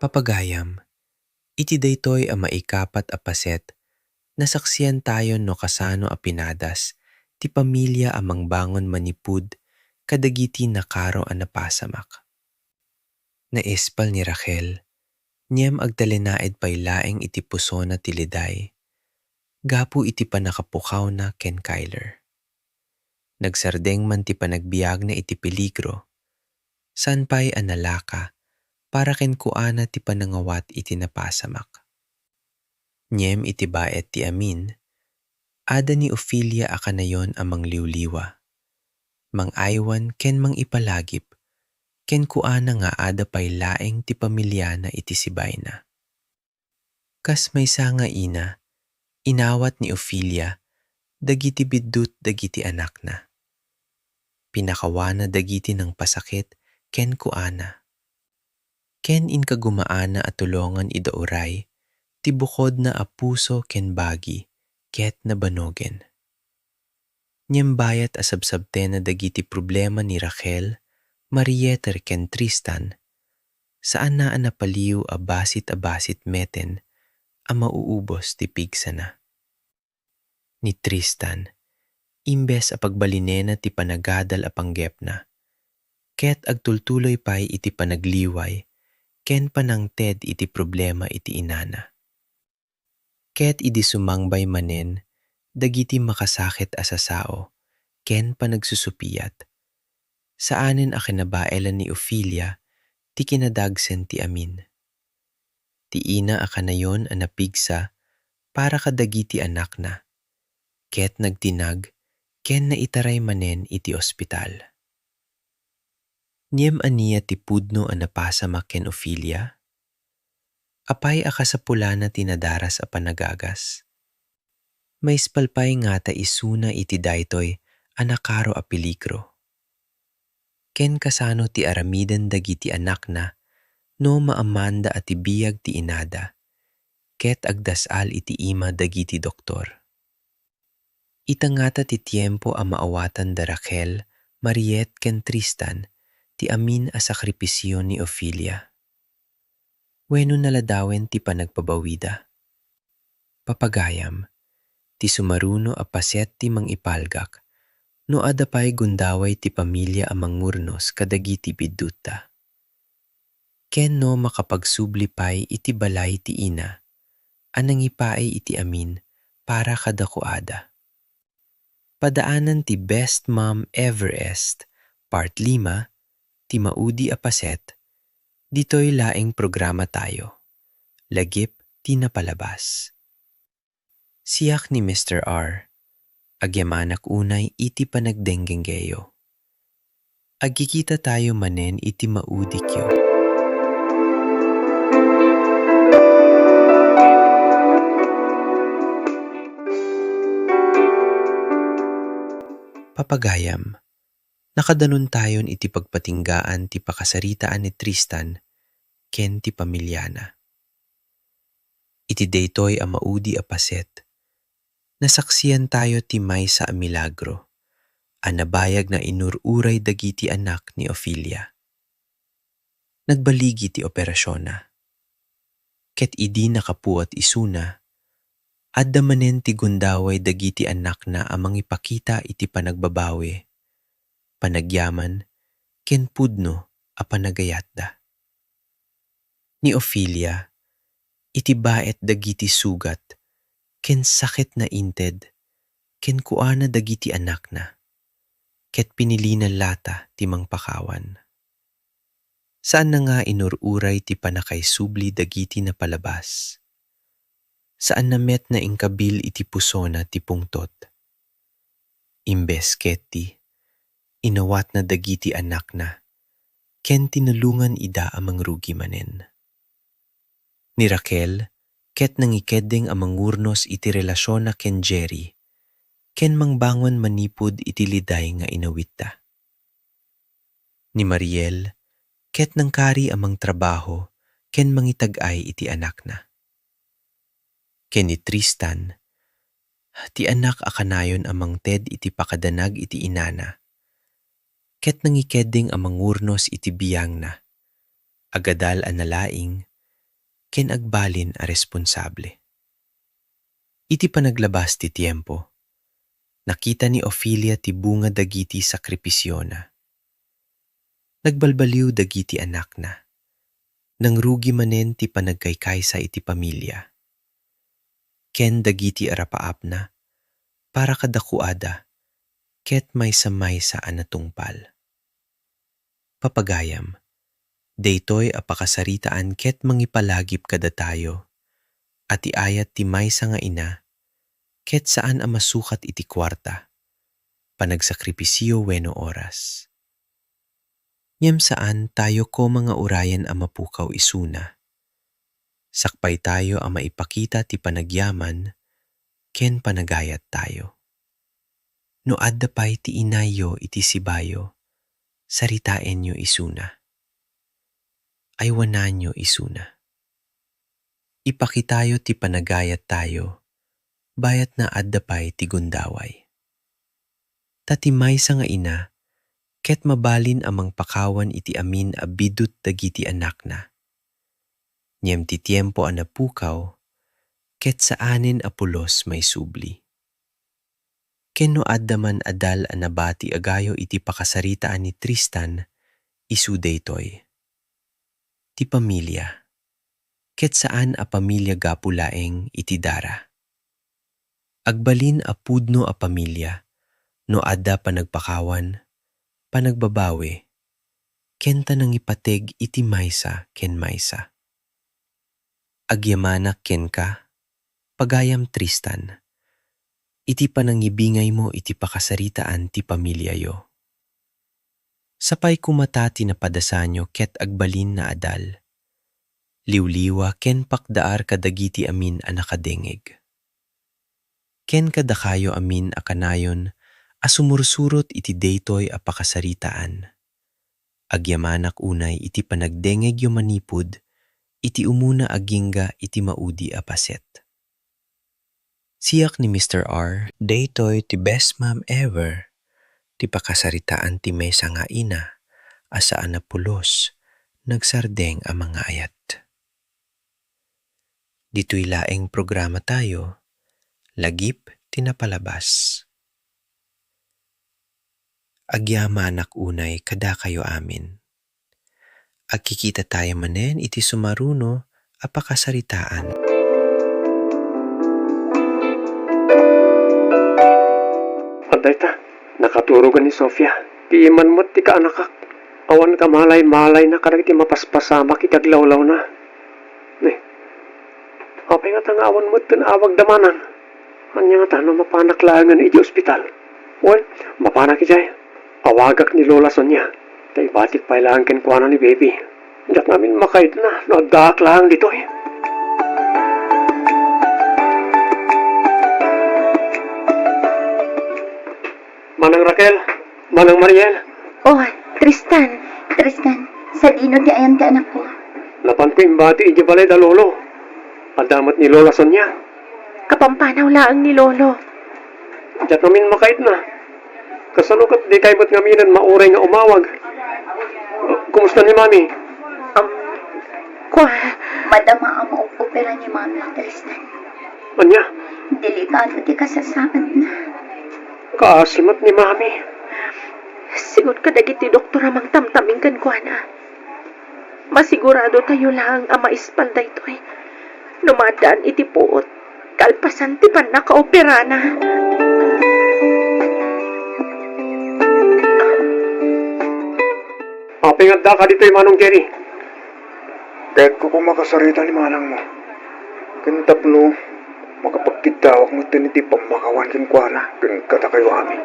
Papagayam, iti daytoy a maikapat a paset, nasaksiyan tayo no kasano a pinadas, ti pamilya amang bangon manipud, kadagiti nakaro a napasamak. Naispal ni Raquel, niyam agdalinaed pay laeng iti puso na tiliday, gapu iti panakapukaw na ken Kyler. Nagsardeng man ti panagbiag na iti peligro, san pa'y analaka, para ken kuana ti panangawat iti napasamak. Nyem iti baet ti amin, ada ni Ophelia akanayon amang liwliwa. Mang aywan ken mang ipalagip, ken kuana nga ada pay laeng ti pamilya na iti sibay na. Kas maysa nga ina, inawat ni Ophelia, dagiti biddut dagiti anak na. Pinakawana dagiti ng pasakit ken kuana. Ken inkagumaana at tulongan idauray, ti bukod na apuso ken bagi, ket nabanogen. Nyembayat asabsabte na dagiti problema ni Rachel, Marieter ken Tristan, saan na napaliw abasit meten, a mauubos ti pigsa na. Ni Tristan, imbes a pagbalinena ti panagadal a panggep na, ket agtultuloy pay iti panagliway, ken panangted iti problema iti inana. Ket idi sumangbay manen, dagiti makasakit a sasao, ken panagsusupiyat. Saanen a kinabaelan ni Ophelia, ti kinadagsen ti amin. Ti ina a kanayon a napigsa, para kadagiti anak na, ket nagtinag, ken naitaray manen iti ospital. Niem aniya ti pudno a napasama ken Ophelia? Apay a kasapula na tinadaras a panagagas. May spalpay nga ta isuna iti daytoy a nakaro a peligro. Ken kasano ti aramiden dagiti anak na no maamanda at ibiyag ti inada, ket agdasal iti ima dagiti doktor. Itangata ti tiempo a maawatan da Rachel, Mariet ken Tristan, ti amin a sakripisyon ni Ophelia. Wenno naladawen ti panagpabawida. Papagayam, ti sumaruno a paset ti mangipalgak, no adapay gundaway ti pamilya a mangurnos kadagiti biddutta. Ken no makapagsubli pay iti balay ti ina, anang ipaay iti amin para kadakuada. Padaanan ti Best Mom Everest, Part 5, ti maudi a paset, dito'y laing programa tayo. Lagip ti napalabas. Siyak ni Mr. R. Agyamanak unay iti panagdenggenggeyo. Agkikita tayo manen iti maudikyo. Papagayam, nakadanon tayon iti pagpatinggaan ti pakasaritaan ni Tristan ken ti pamilyana. Iti daytoy a maudi a paset, nasaksiyan tayo ti maysa a milagro, a nabayag na inururay dagiti anak ni Ophelia. Nagbaligi ti operasyon na. Ket idi nakapuat isuna, adda manen ti gundaway dagiti anak na amang ipakita iti panagbabawi, panagyaman, ken pudno a panagayatda. Ni Ophelia, iti baet dagiti sugat, ken sakit na inted, ken kuana dagiti anak na, ket pinilina lata ti mangpakawan. Saan na nga inururay ti panakaisubli dagiti na palabas? Saan na met na ingkabil iti pusona ti pungtot? Imbes keti, inawat na dagiti anak na, ken tinulungan ida amang rugi manen. Ni Rachel, ket nangikedeng amang ngurnos iti relasyon na ken Jerry, ken mangbangon manipud iti liday nga inawita. Ni Mariel, ket nangkari amang trabaho, ken mangitag-ay iti anak na. Ken ni Tristan, ti anak akanayon amang ted iti pakadanag iti inana, ket nangikedeng amang ngurnos iti biyang na, agadal a nalaing, ken agbalin a responsable. Iti panaglabas ti tiempo, nakita ni Ophelia ti bunga dagiti sakripisyon na. Nagbalbaliw dagiti anak na, nangrugi manen ti panagkaykaysa iti pamilya. Ken dagiti arapaap na, para kadakuada, ket maysa-maysa a natungpal. Papagayam, daytoy a pakasaritaan ket mangipalagip kada tayo, at iayat ti maysa nga ina, ket saan a masukat iti kwarta, panagsakripisyo wenno oras. Ngem saan tayo ko mga urayan a mapukaw isuna. Sakpay tayo a maipakita ti panagyaman, ken panagayat tayo. No adda pay ti inayo iti sibayo, saritaen nyo isuna. Aywanan nyo isuna. Ipakitayo ti panagayat tayo, bayat na adda pay ti gundaway. Tatimay sa nga ina, ket mabalin amang pakawan iti amin a bidut dagiti anak na. Ngem ti tiempo a napukaw, ket saanen a pulos may subli. Ken no adda man adal a nabati agayo iti pakasaritaan ni Tristan, isu daytoy. Ti pamilya, ket saan a pamilya gapulaeng iti dara. Agbalin a pudno a pamilya, no adda panagpakawan, panagbabawi, ken tanang ipateg iti maysa ken maysa. Agyamanak ken ka, pagayam Tristan, iti panangibingay mo iti pakasaritaan ti pamilyayo. Sapay kumata ti napadasanyo ket agbalin na adal, liwliwa ken pakdaar kadagiti amin a nakadengeg. Ken kadakayo amin a kanayon a sumursurot iti daytoy a pakasaritaan. Agyamanak unay iti panagdengeg yo manipud, iti umuna agingga iti maudi a paset. Siyak ni Mr. R, daytoy ti best ma'am ever, ti pakasaritaan ti maysa nga ina, asaan na pulos, nagsardeng a mga ayat. Dito'y laeng programa tayo, lagip tinapalabas. Agyamanak unay kada kayo amin. Agkikita tayo manen iti sumaruno a pakasaritaan. Antay ta, nakaturugan ni Sofia. Ti iman mo't ti kaanakak. Awan ka malay-malay na karag ti mapaspasama kitaglawlaw na. Apay nga tang awan mo't tinawag damanan. Anya nga ta, no mapanaklangan iti ospital. Well, mapanak ijay. Awagak ni Lola Sonia. Tay batik pailangan ken kuana ni baby. Diyak namin makait na, nagdak lang dito eh. Manang Raquel, Manang Mariel. Oh, Tristan. Tristan, sa dino di ayan ti anak ko. Napan ko imbati iji balay da lolo. Adamat ni Lola Sonia. Kapampanaw laang ni Lolo. Diyak namin makait na. Kasanukat di kaybot ngaminan mauray nga umawag. Kumusta ni Mami? Kwa, Madama ang opera ni Mami, Tristan. Anya? Delikado ti kasasakit na. Kaasimat ni Mami. sigot ka dagiti doktor amang tamtaming kan kwa na. Masigurado tayo lang ang maispalda ito'y. Numadaan iti puot. Kalpasan ti pan nakaopera na. Apingat da ka dito'y Manong Jerry. Kahit ko makasarita ni manang mo. Kantapno, makapagkitawak mo tiniti pamakawan kin kwa na. Kin katakayo amin.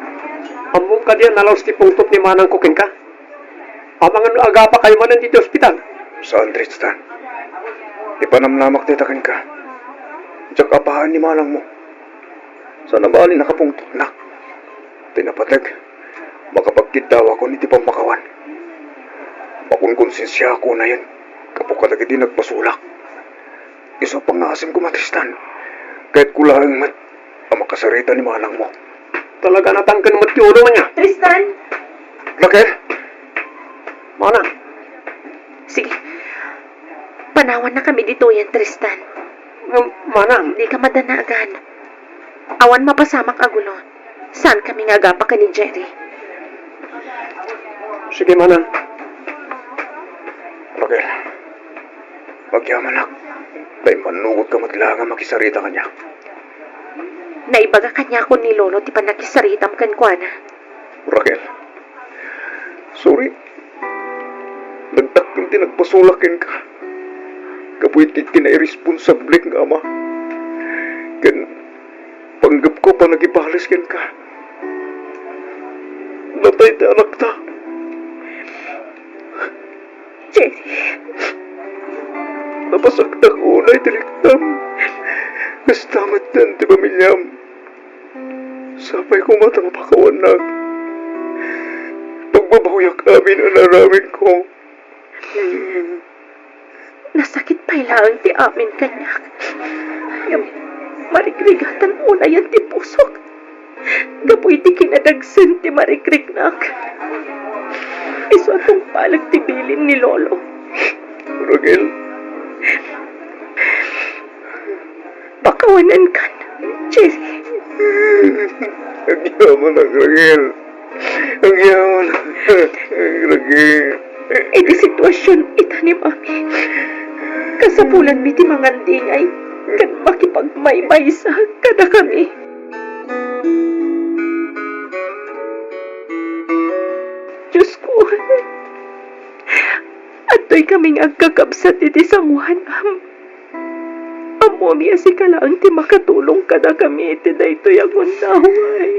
Among ka diyan nalaws ti pungtot ni Manang kukin ka. Amang ano agapa kayo manan dito ospital. Saan, Tristan? Ipanamnamak titakin ka. Diyak apahan ni manang mo. Sana bali nakapungtot na. Tinapatag, makapagkitawa ko niti pamakawan. Makunkonsensya ako na yan. Kapag di nagpasulak. Isa pang asim ko matristan. Kahit kulang mat, ang makasarita ni manang mo. Talaga natangkan mo ti ulo man niya. Tristan! Raquel? Mana? Sige. Panawan na kami dito yan, Tristan. Manang? Di ka madanagan. Awan mapasamak agulon. Saan kami nga agapa ka ni Jerry? Sige Manang. Raquel, magyaman na. Dahil manugot ka matlangan makisarita kanya. Naibaga kanya ko ni Lolo ti panakisaritam kan kwa na. Raquel, sorry. Nagtak yung tinagpasulakin ka. Kapuit kinai-responsable nga ama. Kan, panggap ko pa nagipahalis ka. natay ti anak ta. Jerry, Napasaktak unay direktam. Kastamat nan ti pamilyam. Sapay ko matang pakawanak. Pagbabahuyak amin ang naramid ko. nasakit pa ilang ti amin kanyak. Yung marigrigatan una yan ti pusok. Gapoy ti kinadagsan ti marigrignak. Iso atong palag ti bilin ni Lolo. Rogel, Pakawanan kan, Jerry. ang yaman ang Rogel. Ang yaman ang Rogel. E di sitwasyon ita ni Mami. Kasapulan mi ti mangandingay. Kan makipagmaymay sa kada kami. Diyos ko. Ato'y kaming agkakabsat iti sangwanam. Amo miya si kalaang ti makatulong kada kami iti daytoy ang undaway.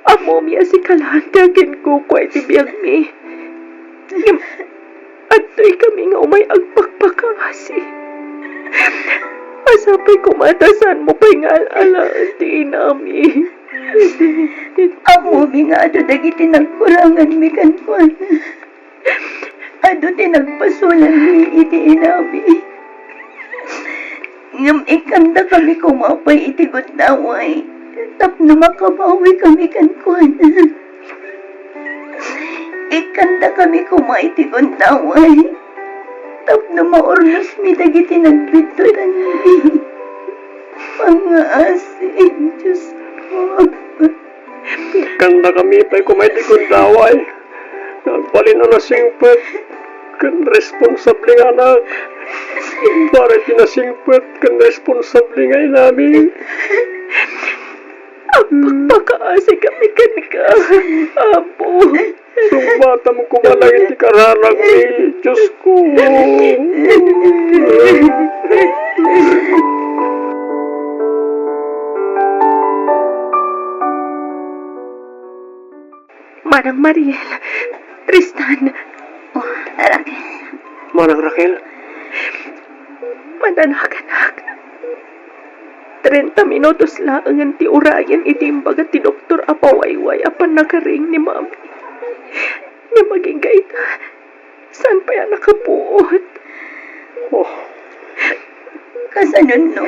Amo miya si kalaang ti agin kukway ti biyag mi. Ato'y kami nga umay agpakpakasi. Asapay kumatasan mo pa'y nga alaan ti inami. Amo mi nga ado dagiti nagkurangan mi kankwan. Ado ti nagpasulan mi iti inabi. Ngam ikanda kami kumapay iti gudnaway. Tapno makabawi kami kankwan. Ikanda kami kumay iti gudnaway. Tapno maurnos mi dagiti nagbituran mi. Pangasin, Diyos ko. Kanda kami pa'y kumaiti kundaway. Nagbalin na nasingpet. Kan responsable nga na. Para tinasingpet. Kan responsable nga namin. Pagpakaasi kami kan ka, Apo. Sumbata mo kumalangin ti kararang ni Diyos ko. Manang Mariel, Tristan, Oh, Raquel. Manang Raquel, manananak. 30 minutos lang ang ti urayan itimbaga ti Doktor Apawayway apan nakaring ni Mami. Nga maging gaita, saan pa yan nakapuot? oh, Kasanon no?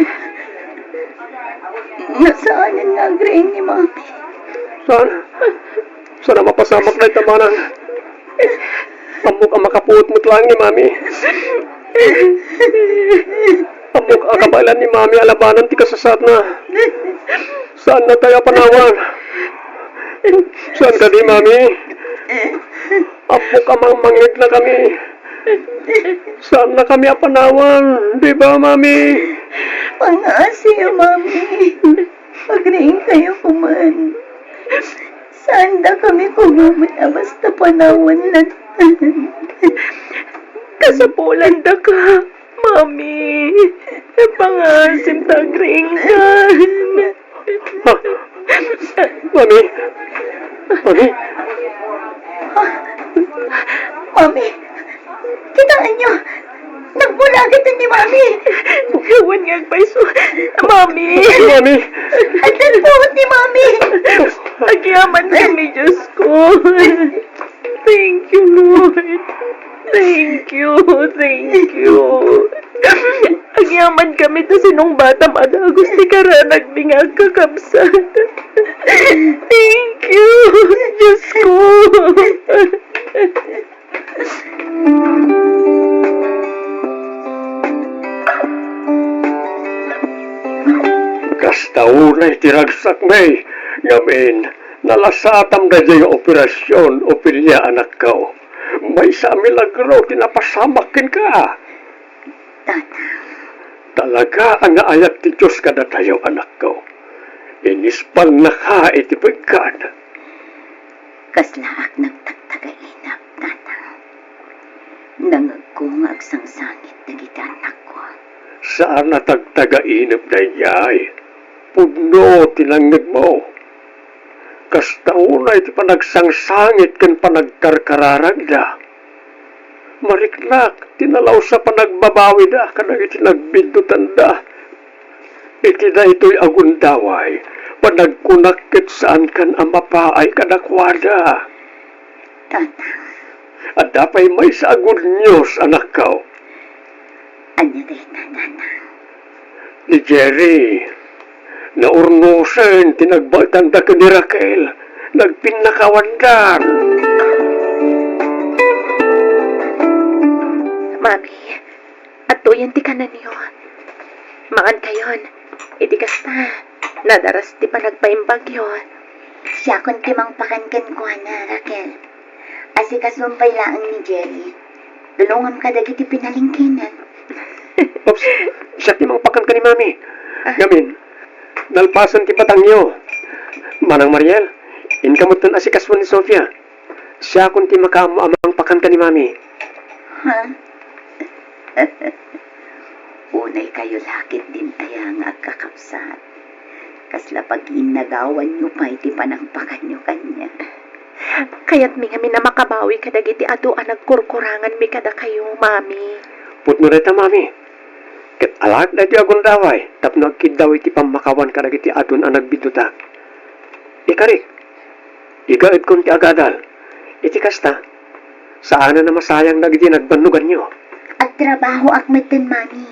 Nasaan ang nagring ni Mami? sana mapasamak na itamanang. Amok ang makapuot mo't lang ni Mami. Amok ang kabalan ni Mami alabanan ti kasasat na. Saan na tayo panawan? Saan ka di, Mami? Amok ang mangmangig na kami. Saan na kami apanawan? Di ba, Mami? Pangasiyo, Mami. Pagring kayo kuman. Saan na kami kumamuna basta panawan natin? Kasapulan da ka, Mami. Pangasim tagring ka. Ha? Mami? Mami? Mami, kitaan nyo. Nagbulagat ni Mami. Ewan nga agpaiso. Mami. Mami? At nagbuhot ni Mami. Agyaman kami, Diyos ko. Thank you, Lord. Thank you. Agyaman kami ta sinong batam adagos ti karanag bingag kakabsat. Thank you, Diyos ko. Kastaunay tiragsak may. Ngamin, nalasatam na dyan yung operasyon o pilya anak ko. May sa milagro, tinapasamakin ka. Tata, Talaga ang naayat ti Diyos kada tayo anak ko. Inispang naka itipagkan. kaslaak nagtagtagainap, Tata. Nangagkong agsangsangit na gitanak ko. Saan natagtagainip na yay? Pudno tinangag mo. Kastauna iti panagsangsangit ken panagkarkararag da. Mariknak, tinalaw sa panagbabawi da, kanang iti nagbindutan da. Iti da ito'y agundaway, panagkunakit saan kan amapaay kadakwada. Tata, At dapay may sa agudnyos, anak kao. anya day tata. Ni Jerry, naurnusen, tinagbaltan da ka ni Raquel, nagpinakawandan. Mami, atuyan ti kanan niyo. Mangan kayon, iti kasta, nadaras ti panagpaimbagyo. Siya kung timang pakankan ko na, Raquel. Asi kasumpay laang ni Jerry. Dulungan ka dagiti pinalingkinan. Ops, siya timang pakan ka ni Mami. Gamin, nalpasan ti patangyo. Manang Mariel, inkamot nun asikaswan ni Sofia. Siya kung ti makamo amang pakan ka ni Mami. Ha? Unay kayo lakit din aya nga kakapsat. Kasla pag inagawan nyo pa iti panangpakan nyo kanya. Kaya't mi kami na makabawi kadagiti ado ang nagkurkurangan mi kada kayo, Mami. Putno reta, Mami. Ket alak na ti agundaway, tapno agkidaw iti pamakawan kadagiti adun ang nagbiduta. Ikarik, igaid kon ti agadal. Iti kasta, saan na masayang dagiti nagbanugan nyo. At trabaho akmeten, Mami.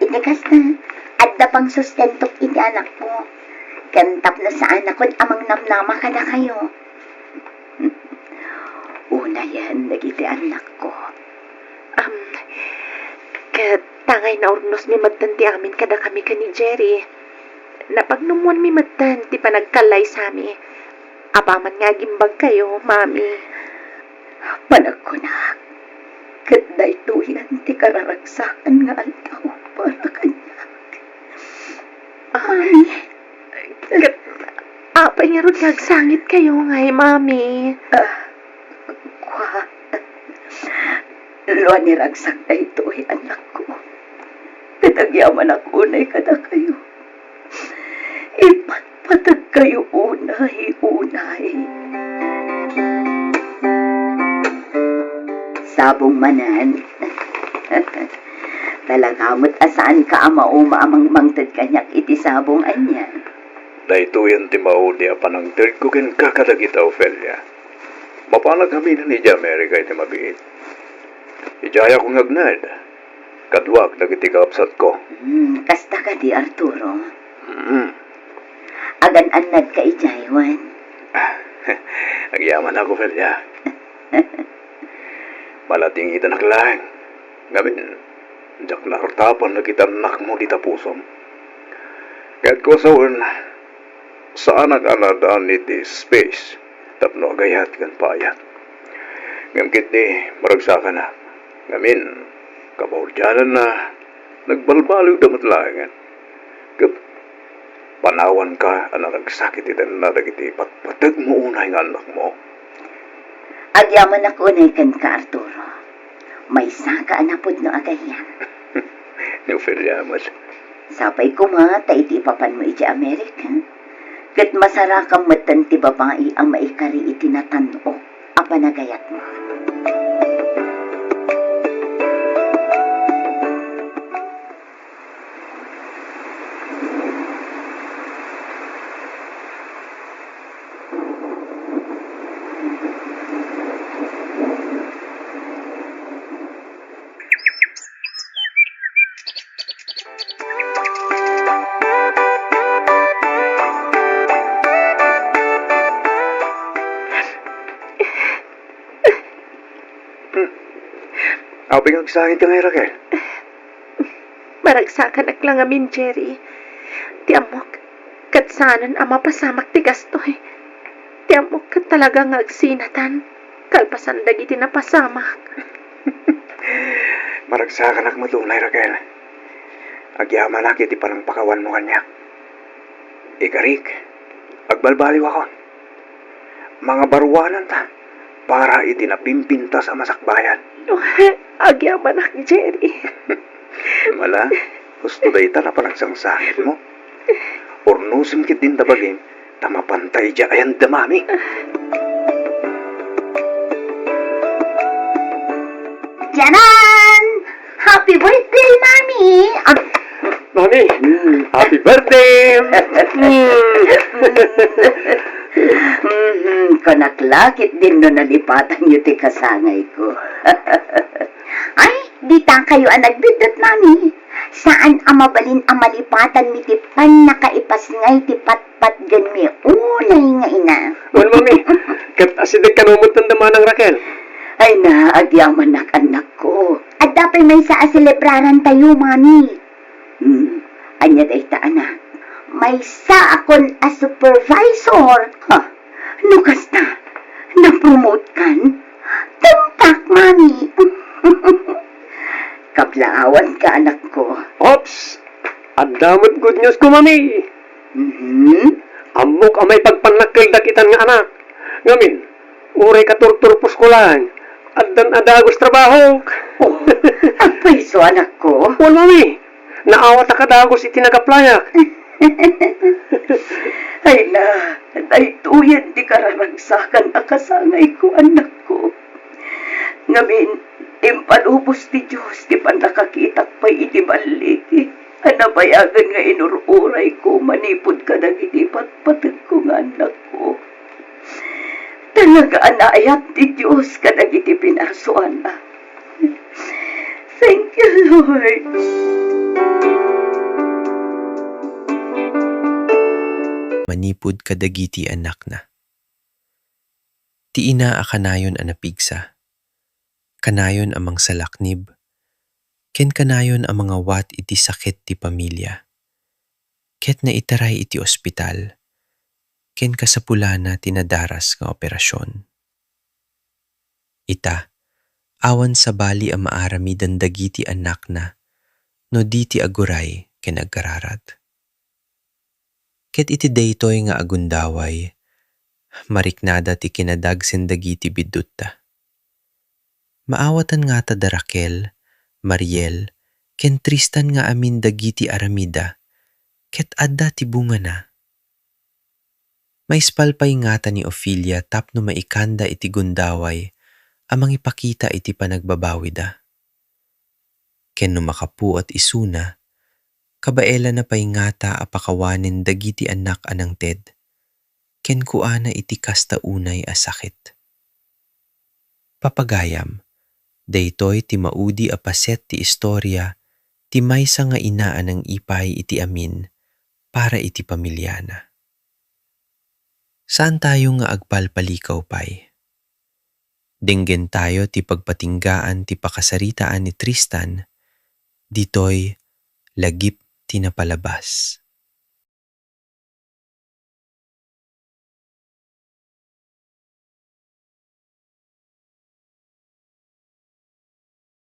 Itikas na, adda pang sustentok iti anak ko. Kantap na sa anak ko amang namnama ka na kayo. Una yan, nagiti anak ko. Tangay na urnos mi madtan ti amin kada kami ka ni Jerry. Napagnumuan mi madtan ti panagkalay sami. Apaman nga gimbag kayo, Mami. Panagkunak, kat daytoyan ti kararagsakan nga altaw para kanya. Mami, Apay nga ron nagsangit kayo ngay, Mami. kwa, luan ni ragsak na ito'y anak ko. Pitagyaman ako unay kada kayo. Ipatpatag kayo unay. Sabong manan. Talagamot asaan ka ama amang mangtad kanyak iti sabong anyan. Daytoyan ti maudi a panangterd ko ken kakadagita, Ophelia. Mapalag kami na ni Amerika iti mabiit. Ijaya kong agnad. Kadwak dagiti kaapsat ko. Kasta ka di Arturo. Mm-hmm. Agan-anad ka ijaywan. Nagyaman ako, Ophelia. Malating ita naklang. Ngamin, jak nartapan na kita nak mo di tapusom. Kaya't ko sa anak-anadaan iti space, tapno agayat kan payat. Ngamkit ni maragsakan na. Ngamin, kabaudyanan na, nagbalbaliw damat langan. Kap, panawan ka, anaragsakit itan na dagiti patpatag mo unay ng anak mo. Agyaman ako unay kan ka, Arturo. May saka anapod no agayan. Ni Ophelia, mas. Sapay ko nga, iti papan mo iti Amerika. Kat masarakang matan ti babae ang maikari iti natano, apanagayat mo. Aping ang sangit ka ngayon, Raquel. Maragsakan aklang amin, Jerry. Ti amok, kat sanan ama pasamak ti gastoy. Ti amok kat talagang agsinatan. Kalpasan dagiti na pasamak. Maragsakan ak matunay, Raquel. Agyaman ak iti parang pakawan mo kanya. Ikarik, agbalbaliw ako. Mga baruanan ta, para iti napimpinta sa masakbayan. Agyaman ak, Jerry. Mala, gusto da ita na panagsangsahin mo. Ornusim kit din tabagin, tamapantay dya ayan damami. Tiyanan! Happy birthday, Mami! Mami, happy birthday! Kanaklakit din no nalipatan niyo ti kasangay ko. Ay, di ta kayo ang nagbidot, Mami. Saan ang mabalin ang malipatan ni tipan nakaipas ngay ti patpat gan mi ulay nga ina. Well, Mami, kat asidag kanumot ng damanang Raquel. Ay na, agyaman anak ko. At dapat may sa aselebraran tayo, Mami. Anya day ta, anak. May sa akon as supervisor. Ha, nukas na. Na-promote kan? Tumpak, Mami. Kablaawan ka, anak ko. Ops! Ang damot good news ko, Mami. Amok ang may pagpanakil dakitan nga anak. Ngamin, uray ka turturpos ko lang. Addan adagos trabaho. Oh, ang paiso, anak ko. Well, Mami, naawat na kadagos itinagaplayak. Ay na, ay tuyan di kararagsakan akasangay ko, anak ko. Ngamin, impalubos ti Diyos, di pa nakakitak pa itibalik. Anabayagan nga inururay ko, manipod ka nang itipatpatag ko nga, anak ko. Talaga anayat ti Diyos ka nang itipinarsuan na. Thank you, Lord. Manipud kadagiti anak na. Ti ina a kanayon a napigsa. Kanayon amang salaknib. Ken kanayon ang mga wat iti sakit ti pamilya. Ket na itaray iti ospital. Ken kasapulana tinadaras nga operasyon. Ita, awan sa bali ang maaramidan dagiti anak na, no di ti aguray ken agkararad. Ket iti daytoy nga agundaway, mariknada ti kinadag sen dagiti bidutta. Maawatan nga ta da Raquel, Mariel, ken Tristan nga amin dagiti aramida, ket adda ti bunga na. Maispalpay nga ta ni Ophelia tapno maikanda iti gundaway, amang ipakita iti panagbabawi da. Ken no makapu at isuna, kabaela na pay ngata apakawanin dagiti anak anang Ted, ken kuana iti kasta unay a sakit. Papagayam, daytoy ti maudi a paset ti istorya, ti maysa nga inaan ng ipay iti amin, para iti pamilyana. Saan tayo nga agpalpalikaw pay? Dinggen tayo ti pagpatinggaan ti pakasaritaan ni Tristan, ditoy lagip tinapalabas.